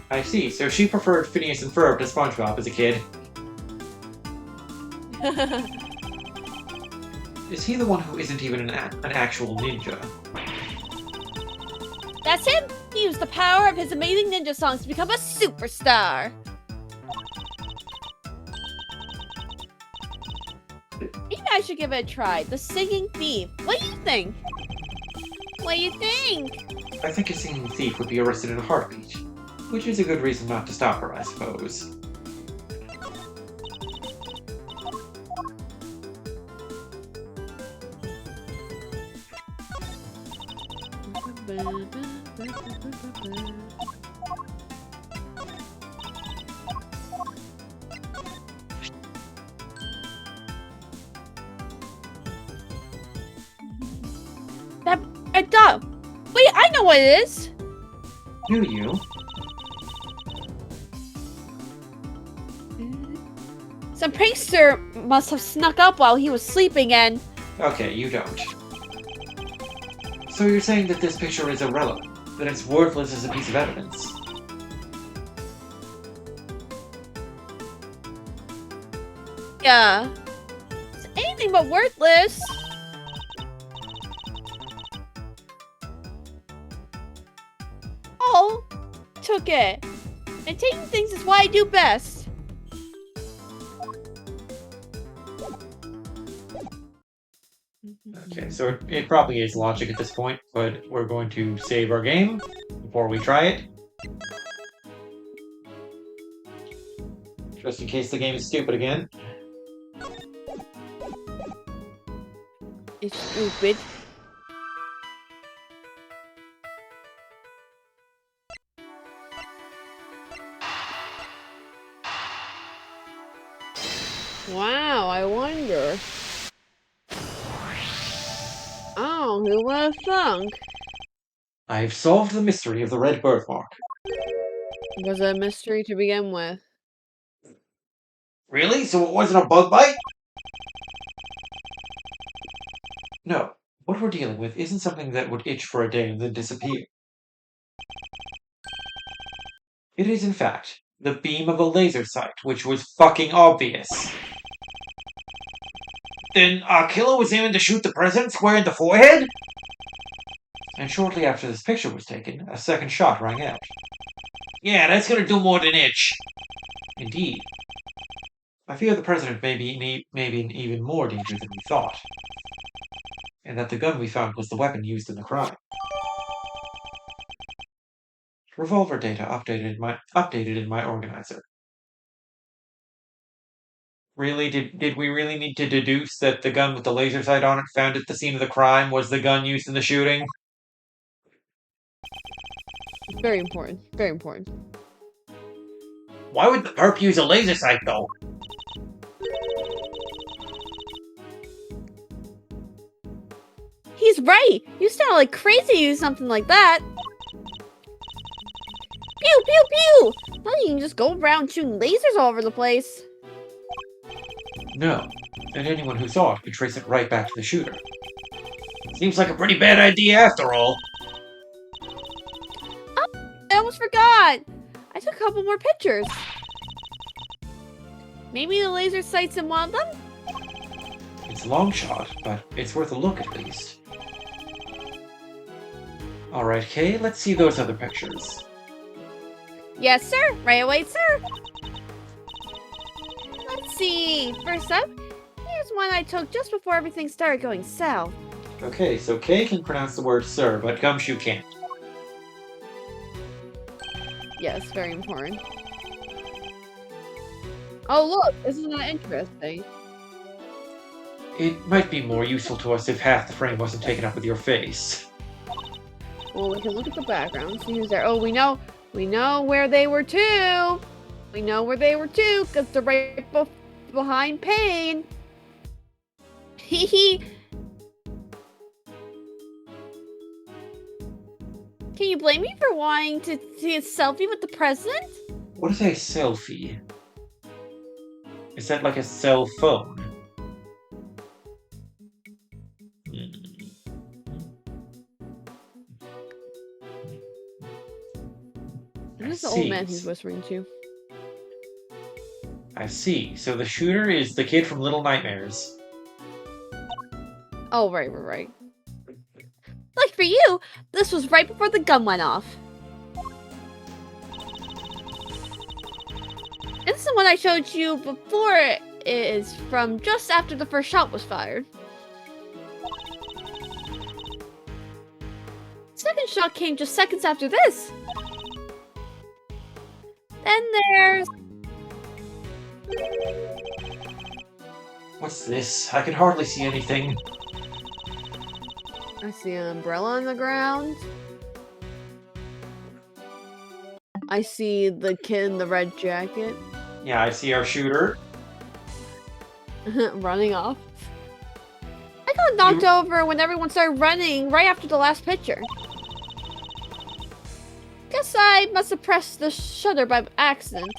I see, so she preferred Phineas and Ferb to SpongeBob as a kid. Is he the one who isn't even an actual ninja? That's him! He used the power of his amazing ninja songs to become a superstar! Maybe I should give it a try. The Singing Thief. What do you think? What do you think? I think a singing thief would be arrested in a heartbeat, which is a good reason not to stop her, I suppose. That dog. Wait, I know what it is. Do you? Some prankster must have snuck up while he was sleeping and... Okay, you don't. So you're saying that this picture is irrelevant, that it's worthless as a piece of evidence? Yeah. It's anything but worthless. Oh, took it. And taking things is what I do best. Okay, so it probably is logic at this point, but we're going to save our game before we try it. Just in case the game is stupid again. It's stupid. Wow, I wonder. Oh, who would have thunk? I've solved the mystery of the red birthmark. Was it a mystery to begin with? Really? So it wasn't a bug bite? No, what we're dealing with isn't something that would itch for a day and then disappear. It is, in fact, the beam of a laser sight, which was fucking obvious. Then our killer was aiming to shoot the president square in the forehead? And shortly after this picture was taken, a second shot rang out. Yeah, that's gonna do more than itch. Indeed. I fear the president may be in even more danger than we thought. And that the gun we found was the weapon used in the crime. Revolver data updated in my organizer. Really? Did we really need to deduce that the gun with the laser sight on it found at the scene of the crime was the gun used in the shooting? Very important. Very important. Why would the perp use a laser sight, though? He's right! You sound like crazy to use something like that! Pew pew pew! Now you can just go around shooting lasers all over the place. No. And anyone who saw it could trace it right back to the shooter. Seems like a pretty bad idea after all. I almost forgot! I took a couple more pictures. Maybe the laser sight's in one of them? It's a long shot, but it's worth a look at least. Alright, Kay, let's see those other pictures. Yes, sir. Right away, sir. Let's see. First up, here's one I took just before everything started going south. Okay, so Kay can pronounce the word sir, but Gumshoe can't. Yes, very important. Oh, look. Isn't that interesting? It might be more useful to us if half the frame wasn't taken up with your face. Well, we can look at the background, see who's there. Oh, we know where they were too. We know where they were too, because they're right behind Pain. Hee. Can you blame me for wanting to see a selfie with the president? What is a selfie? Is that like a cell phone? Who's the old man he's whispering to? I see. So the shooter is the kid from Little Nightmares. Oh, right. Like for you, this was right before the gun went off. And this is what I showed you before is from just after the first shot was fired. Second shot came just seconds after this. Then there's... What's this? I can hardly see anything. I see an umbrella on the ground. I see the kid in the red jacket Yeah, I see our shooter. running off. I got knocked over when everyone started running right after the last picture. Guess I must have pressed the shutter by accident.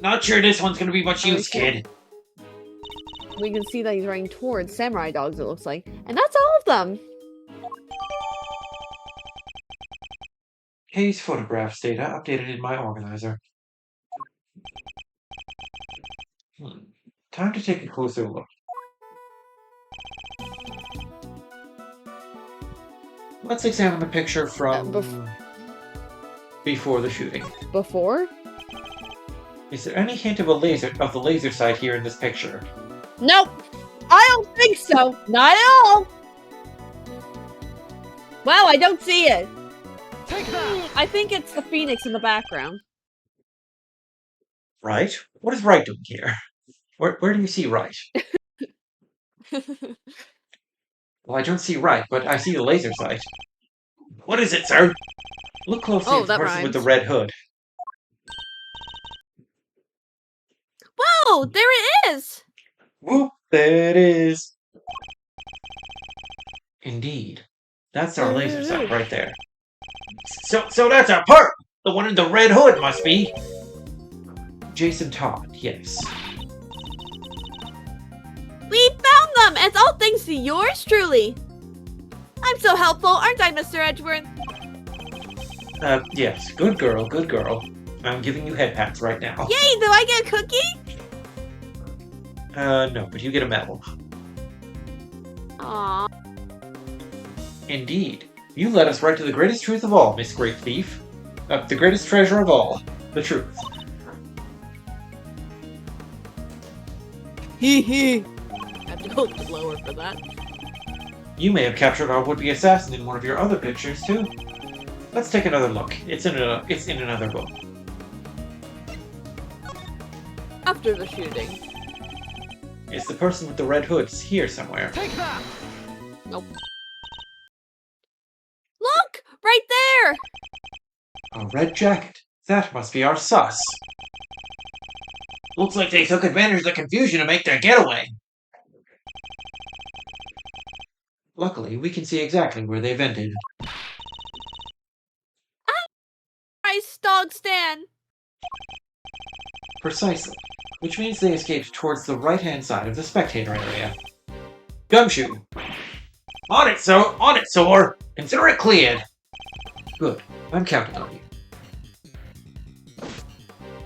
Not sure this one's gonna be much use, kid. We can see that he's running towards samurai dogs, it looks like. And that's all of them! Case photographs data updated in my organizer. Time to take a closer look. Let's examine the picture from before the shooting. Before? Is there any hint of the laser sight here in this picture? Nope! I don't think so! Not at all! Wow, I don't see it! Take that! I think it's the phoenix in the background. Right? What is Right doing here? Where do you see Right? Well, I don't see Right, but I see the laser sight. What is it, sir? Look closely Oh, at the that person with the rhymes. red hood. Whoa! There it is! Whoop! There it is. Indeed. That's our laser sight right there. So that's our perp! The one in the red hood must be. Jason Todd, yes. We found them! And it's all thanks to yours truly! I'm so helpful, aren't I, Mr. Edgeworth? Yes. Good girl, good girl. I'm giving you head pats right now. Yay! Do I get a cookie? No, but you get a medal. Aww. Indeed. You led us right to the greatest truth of all, Miss Great Thief. The greatest treasure of all. The truth. Hee hee. I have to go lower for that. You may have captured our would-be assassin in one of your other pictures, too. Let's take another look. It's in another book. After the shooting. Is the person with the red hood here somewhere? Take that! Nope. Look! Right there! A red jacket. That must be our sus. Looks like they took advantage of the confusion to make their getaway. Luckily, we can see exactly where they've ended. Nice dog stand. Precisely. Which means they escaped towards the right-hand side of the spectator area. Gumshoe! On it, Sor! Consider it cleared. Good. I'm counting on you.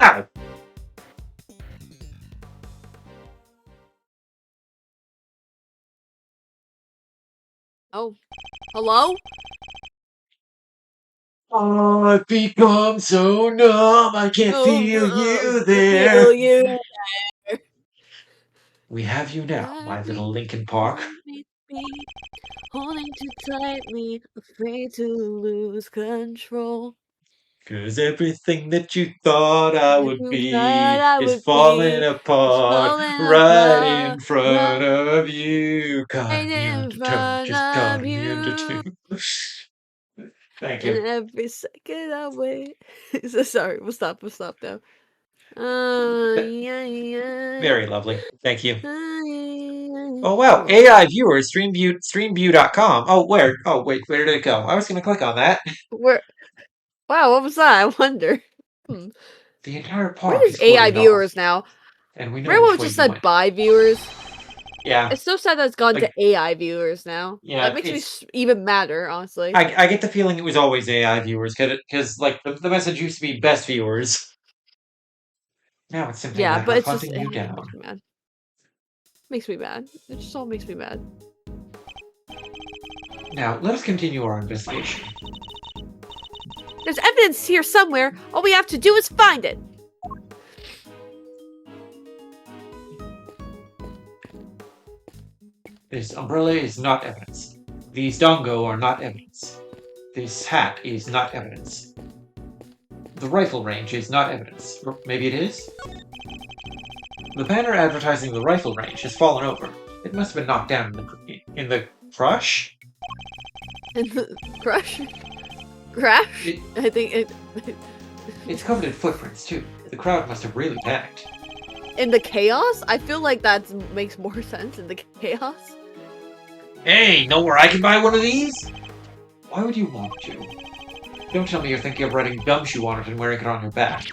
Ow! Oh. Hello? I've become so numb, I can't feel you there. Feel you. We have you now, my little Lincoln Park. Holding too tightly, afraid to lose control. 'Cause everything that you thought I would be I is would falling be, apart falling right in apart, front of you. Cut right me in into two, front just cut of me into you. two. Thank And you. every second I wait. So sorry, we'll stop now. Yeah. Very lovely. Thank you. Oh Oh wow, AI viewers, streamview.com. Oh, where? Oh, wait, where did it go? I was gonna click on that. Where? Wow, what was that? I wonder. The entire Where park is is AI cordoned viewers off, now? and we know Remember when which we way just you said went. bye viewers? Yeah, It's so sad that it's gone Like- to AI viewers now. Yeah, That makes me it's- even madder, honestly. I get the feeling it was always AI viewers, because like the message used to be best viewers. Now it's simply a Yeah, matter but of it's just hunting you down. makes makes me mad. It just all makes me mad. Now, let us continue our investigation. There's evidence here somewhere. All we have to do is find it. This umbrella is not evidence. These dongo are not evidence. This hat is not evidence. The rifle range is not evidence. Or maybe it is? The banner advertising the rifle range has fallen over. It must have been knocked down in the crush? In the crush? Crash? I think it... It's covered in footprints, too. The crowd must have really panicked. In the chaos? I feel like that makes more sense in the chaos. Hey, know where I can buy one of these? Why would you want to? Don't tell me you're thinking of writing gumshoe on it and wearing it on your back.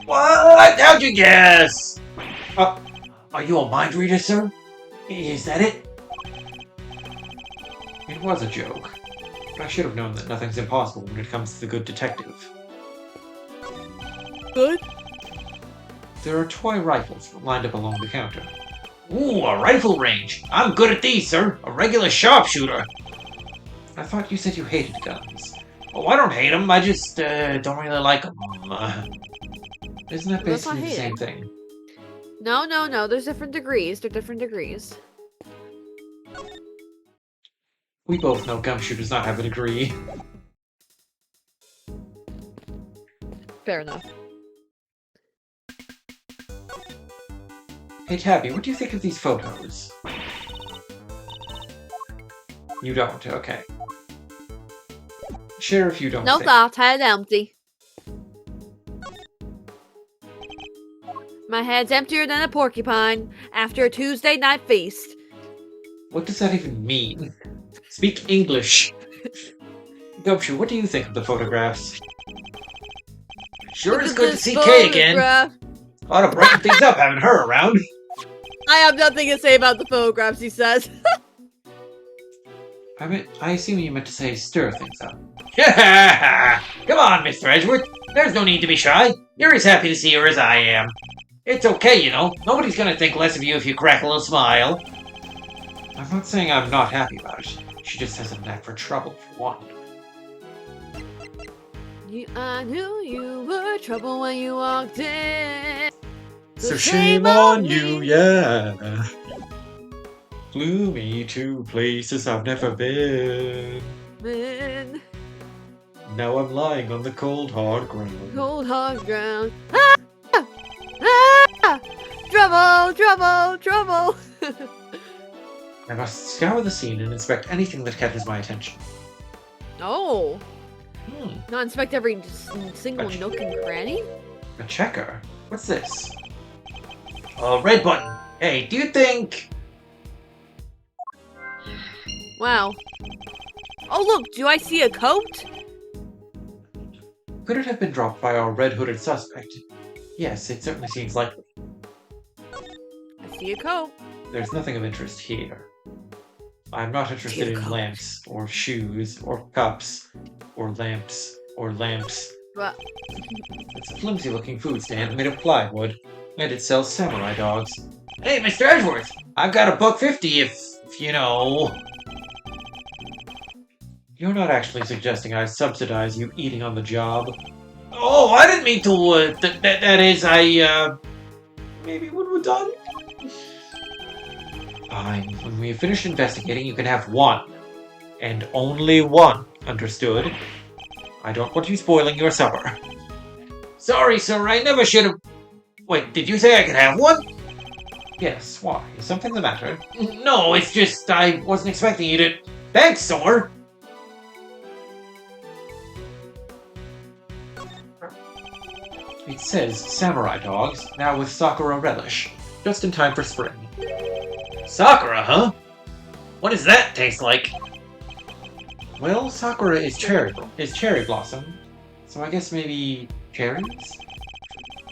What? How'd you guess? Are you a mind reader, sir? Is that it? It was a joke. But I should have known that nothing's impossible when it comes to the good detective. Good? There are toy rifles lined up along the counter. Ooh, a rifle range. I'm good at these, sir. A regular sharpshooter. I thought you said you hated guns. Oh, I don't hate them. I just don't really like them. Isn't that That's not basically the same hating. thing? No. There's different degrees. They're different degrees. We both know gumshoe does not have a degree. Fair enough. Hey Tabby, what do you think of these photos? You don't, okay. Share if you don't No think. thought, head empty. My head's emptier than a porcupine after a Tuesday night feast. What does that even mean? Speak English. Gumshoe, what do you think of the photographs? Sure Look is at good to this see Kay again. photograph. Ought to brighten things up having her around. I have nothing to say about the photographs, he says. I assume you meant to say stir things up. Come on, Mr. Edgeworth. There's no need to be shy. You're as happy to see her as I am. It's okay, you know. Nobody's gonna think less of you if you crack a little smile. I'm not saying I'm not happy about it. She just has a knack for trouble, for one. I knew you were trouble when you walked in. So shame on you, yeah. Flew me to places I've never been. Man, Now I'm lying on the cold, hard ground. cold hard ground. Ah! Ah! Trouble! I must scour the scene and inspect anything that catches my attention. Oh, Hmm, not inspect every single Gotcha. nook and cranny? a checker. What's this? Red button. Hey, do you think... Wow. Oh look, do I see a coat? Could it have been dropped by our red-hooded suspect? Yes, it certainly seems likely. I see a coat. There's nothing of interest here. I'm not interested Dear in God. lamps, or shoes, or cups, or lamps, or lamps. But It's a flimsy-looking food stand made of plywood, and it sells samurai dogs. Hey, Mr. Edgeworth. I've got a $1.50 if you know... You're not actually suggesting I subsidize you eating on the job? Oh, I didn't mean to, that is, maybe when we're done? Fine. When we have finished investigating, you can have one. And only one. Understood? I don't want you spoiling your supper. Sorry, sir, I never should have... Wait, did you say I could have one? Yes, why? Is something the matter? No, it's just, I wasn't expecting you to... Thanks, sir. It says samurai dogs, now with Sakura relish. Just in time for spring. Sakura, huh? What does that taste like? Well, Sakura is cherry blossom. So I guess maybe cherries?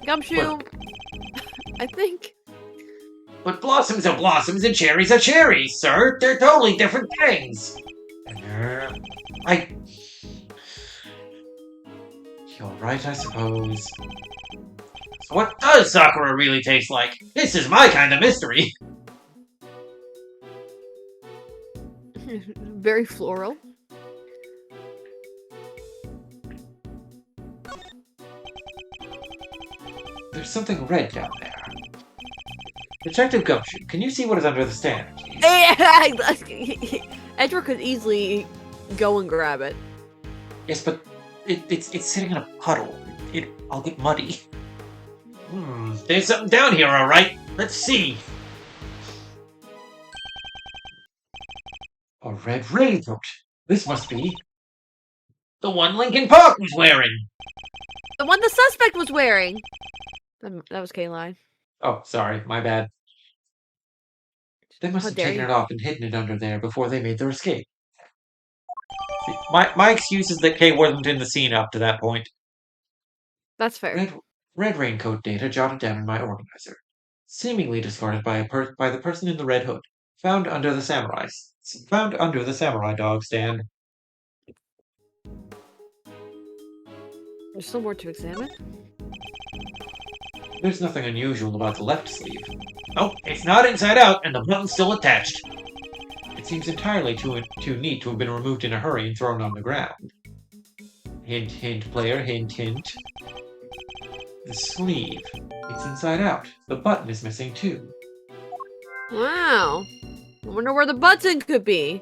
Gumshoe, I think. But blossoms are blossoms and cherries are cherries, sir. They're totally different things. You're right, I suppose. So what does Sakura really taste like? This is my kind of mystery. Very floral. There's something red down there. Detective Gumshoe, can you see what is under the stand? Edgeworth could easily go and grab it. Yes, but it's sitting in a puddle. I'll get muddy. There's something down here, alright. Let's see. A red raincoat. This must be... The one Lincoln Park was wearing. The one the suspect was wearing. That was K-Line. Oh, sorry, my bad. They must have taken it off and hidden it under there before they made their escape. See, my excuse is that Kay wasn't in the scene up to that point. That's fair. Red raincoat data jotted down in my organizer. Seemingly discarded by the person in the red hood. Found under the samurai dog stand. There's still more to examine. There's nothing unusual about the left sleeve. Oh, it's not inside out, and the button's still attached. It seems entirely too neat to have been removed in a hurry and thrown on the ground. Hint, hint, player, hint, hint. The sleeve. It's inside out. The button is missing too. Wow. I wonder where the button could be.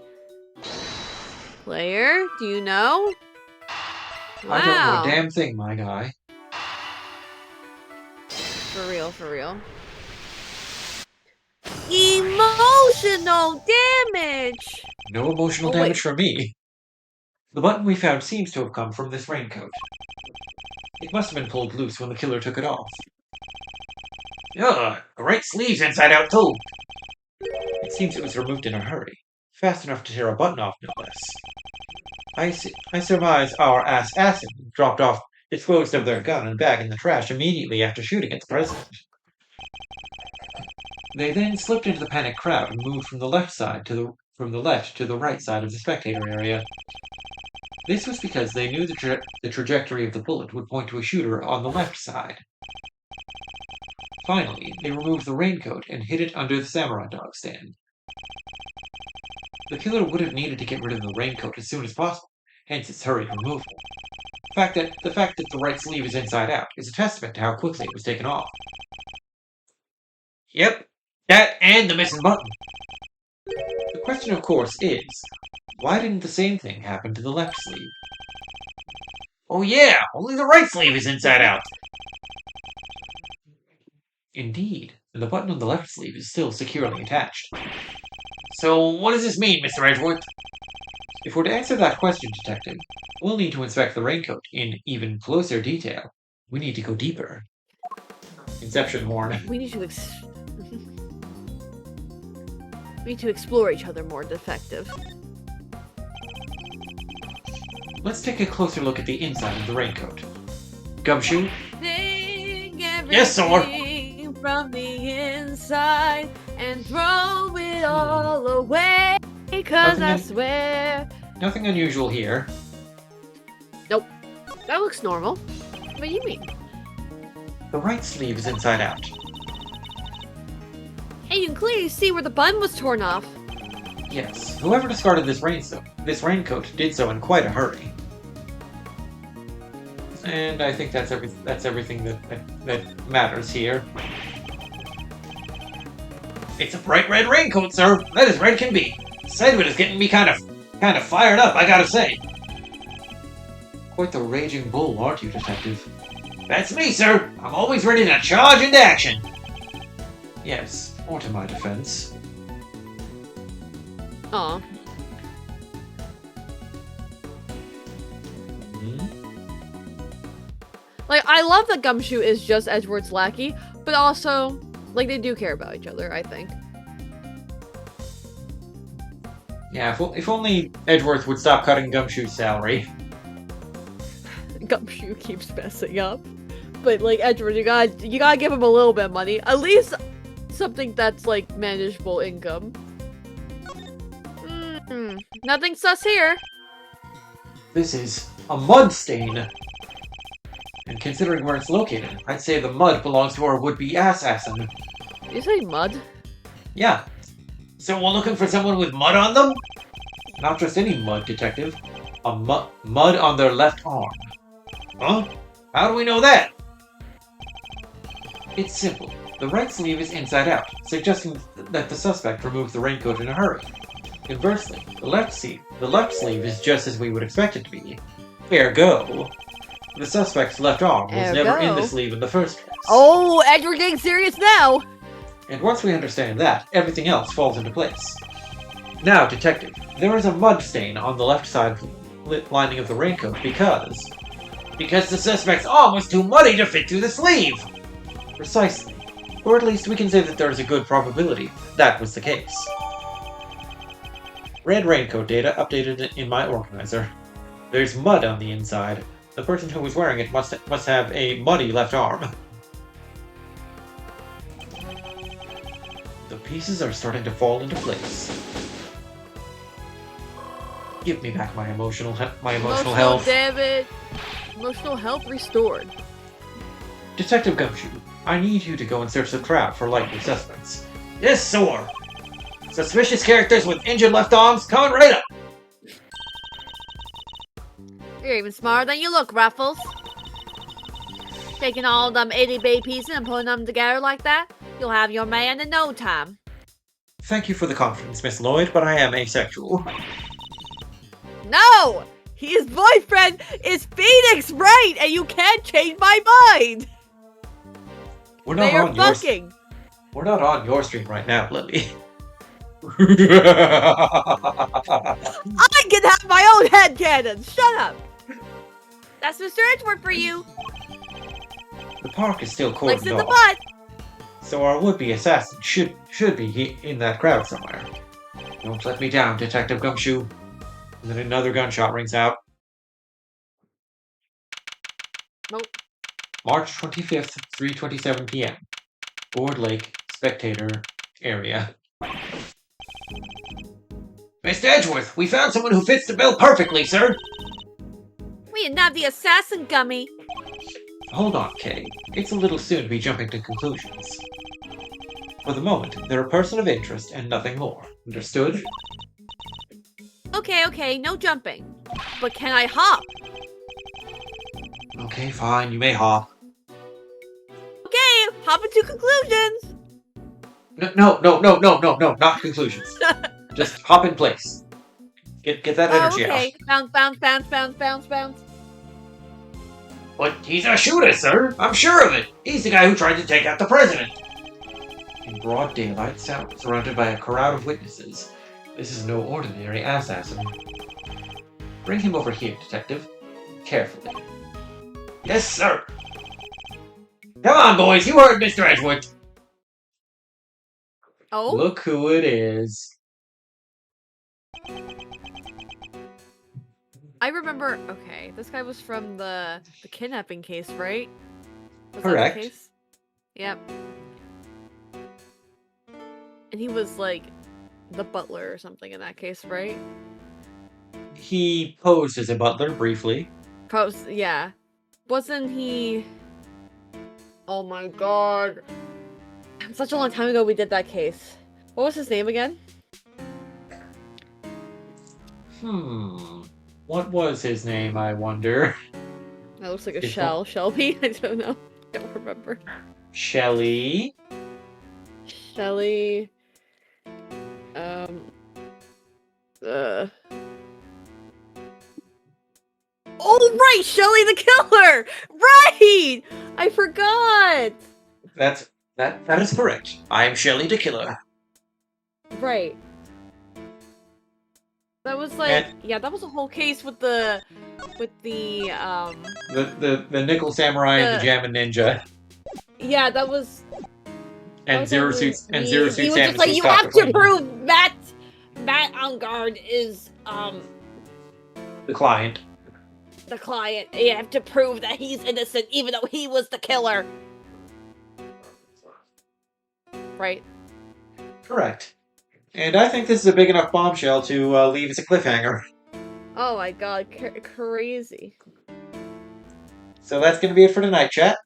Player, do you know? Wow. I don't know a damn thing, my guy. For real, for real. Emotional damage! No emotional damage from me. The button we found seems to have come from this raincoat. It must have been pulled loose when the killer took it off. Ugh, great sleeves inside out too. It seems it was removed in a hurry. Fast enough to tear a button off, no less. I surmise our assassin disposed of their gun and bag in the trash immediately after shooting at the president. They then slipped into the panicked crowd and moved from the left to the right side of the spectator area. This was because they knew the trajectory of the bullet would point to a shooter on the left side. Finally, they removed the raincoat and hid it under the samurai dog stand. The killer would have needed to get rid of the raincoat as soon as possible, hence its hurried removal. The fact that the right sleeve is inside out is a testament to how quickly it was taken off. Yep, that and the missing button. The question, of course, is, why didn't the same thing happen to the left sleeve? Oh yeah, only the right sleeve is inside out. Indeed, and the button on the left sleeve is still securely attached. So what does this mean, Mr. Edgeworth? If we're to answer that question, Detective, we'll need to inspect the raincoat in even closer detail. We need to go deeper. Inception horn. We need to explore each other more, Detective. Let's take a closer look at the inside of the raincoat. Gumshoe? Yes, sir. From the inside and throw it all away, because I swear. Nothing unusual here. Nope. That looks normal. What do you mean? The right sleeve is inside out. And you can clearly see where the button was torn off. Yes, whoever discarded this raincoat did so in quite a hurry. And I think that's everything that matters here. It's a bright red raincoat, sir. That as red can be. The sight of it is getting me kind of fired up, I gotta say. Quite the raging bull, aren't you, Detective? That's me, sir. I'm always ready to charge into action. Yes, or to my defense. Aw. Like, I love that Gumshoe is just Edgeworth's lackey, but also, like, they do care about each other, I think. Yeah, if only Edgeworth would stop cutting Gumshoe's salary. Gumshoe keeps messing up. But, like, Edgeworth, you gotta give him a little bit of money. At least something that's, like, manageable income. Nothing sus here. This is a mud stain. And considering where it's located, I'd say the mud belongs to our would-be assassin. You say mud? Yeah. So we're looking for someone with mud on them? Not just any mud, Detective. A mud on their left arm. Huh? How do we know that? It's simple. The right sleeve is inside out, suggesting that the suspect removed the raincoat in a hurry. Conversely, the left sleeve is just as we would expect it to be. Ergo, the suspect's left arm was never in the sleeve in the first place. Oh, Edward getting serious now! And once we understand that, everything else falls into place. Now, Detective, there is a mud stain on the left side lining of the raincoat because the suspect's arm was too muddy to fit through the sleeve! Precisely. Or at least we can say that there is a good probability that was the case. Red raincoat data updated in my organizer. There's mud on the inside. The person who was wearing it must have a muddy left arm. The pieces are starting to fall into place. Give me back my emotional health. Damage. Emotional health restored. Detective Gumshoe, I need you to go and search the crowd for likely suspects. Yes, sir! Suspicious characters with injured left arms coming right up! You're even smarter than you look, Ruffles. Taking all them itty-bitty pieces and putting them together like that, you'll have your man in no time. Thank you for the confidence, Miss Lloyd, but I am asexual. No! His boyfriend is Phoenix Wright, and you can't change my mind! We're not They are on your fucking! We're not on your stream right now, Lily. I can have my own headcanon! Shut up! That's Mr. Edgeworth for you! The park is still Clicks cordoned in the off, butt! so our would-be assassin should be in that crowd somewhere. Don't let me down, Detective Gumshoe. And then another gunshot rings out. Nope. March 25th, 3:27 p.m. Board Lake, Spectator, area. Mr. Edgeworth, we found someone who fits the bill perfectly, sir! We are not the assassin, Gummy! Hold on, Kay. It's a little soon to be jumping to conclusions. For the moment, they're a person of interest and nothing more. Understood? Okay, no jumping. But can I hop? Okay, fine, you may hop. Okay, hop into conclusions! No, not conclusions. Just hop in place. Get that energy okay. out. Bounce. But he's a shooter, sir! I'm sure of it! He's the guy who tried to take out the president! In broad daylight, surrounded by a crowd of witnesses. This is no ordinary assassin. Bring him over here, Detective. Carefully. Yes, sir! Come on, boys, you heard Mr. Edgeworth! Oh? Look who it is. I remember, okay, this guy was from the kidnapping case, right? Was Correct. That the case? Yep. And he was like the butler or something in that case, right? He posed as a butler briefly. Yeah. Wasn't he... Oh my god. Such a long time ago we did that case. What was his name again? What was his name, I wonder? That looks like a shell. Shelby? I don't know. Don't remember. Shelly? Shelly... Oh, right! Shelly the Killer! Right! I forgot! That is correct. I am Shelly the Killer. Right. That was like, yeah, that was a whole case with the Nickel Samurai and the Jammin' Ninja. Yeah, that was... And Zero Suit Samus. He was just like, you have to prove Matt Ongard is, the client. the client. You have to prove that he's innocent, even though he was the killer. Right. Correct. And I think this is a big enough bombshell to leave as a cliffhanger. Oh my god, crazy. So that's going to be it for tonight, chat.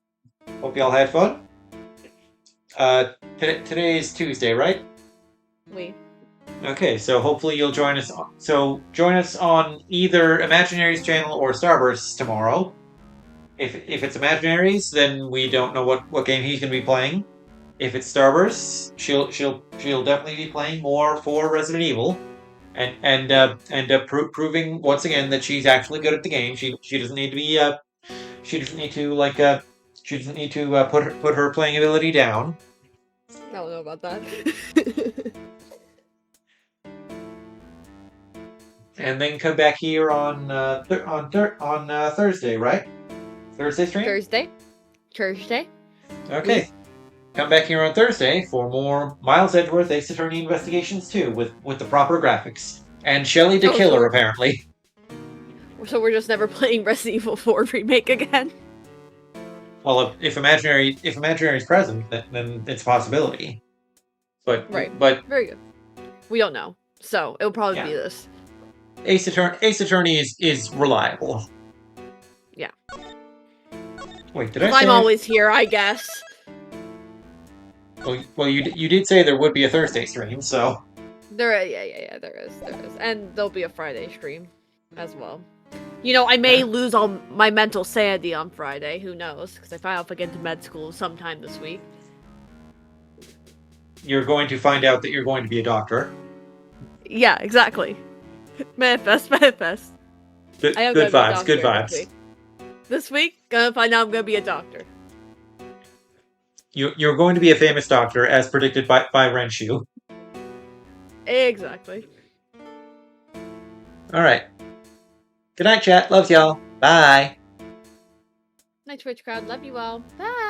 Hope y'all had fun. Today is Tuesday, right? Wait. Okay, so hopefully you'll join us. So join us on either Imaginary's channel or Starburst tomorrow. If it's Imaginary's, then we don't know what game he's going to be playing. If it's Starburst, she'll definitely be playing more for Resident Evil, and proving once again that she's actually good at the game. She doesn't need to be she doesn't need to she doesn't need to put her playing ability down. I don't know about that. And then come back here on Thursday, right? Thursday stream. Thursday. Okay. Come back here on Thursday for more Miles Edgeworth Ace Attorney Investigations 2 with the proper graphics. And Shelley the Killer, apparently. So we're just never playing Resident Evil 4 Remake again? Well, if Imaginary is present, then it's a possibility. But Right. But Very good. We don't know. So it'll probably be this. Ace Attorney is reliable. Yeah. Wait, did I say... I'm always here, I guess. Well, you did say there would be a Thursday stream, so... There is. And there'll be a Friday stream as well. You know, I may lose all my mental sanity on Friday, who knows, because I find out if I get into med school sometime this week. You're going to find out that you're going to be a doctor. Yeah, exactly. Manifest. Good vibes. This week, gonna find out I'm gonna be a doctor. You're going to be a famous doctor, as predicted by Renshu. Exactly. Alright. Good night, chat. Loves y'all. Bye. Night, Twitch crowd. Love you all. Bye.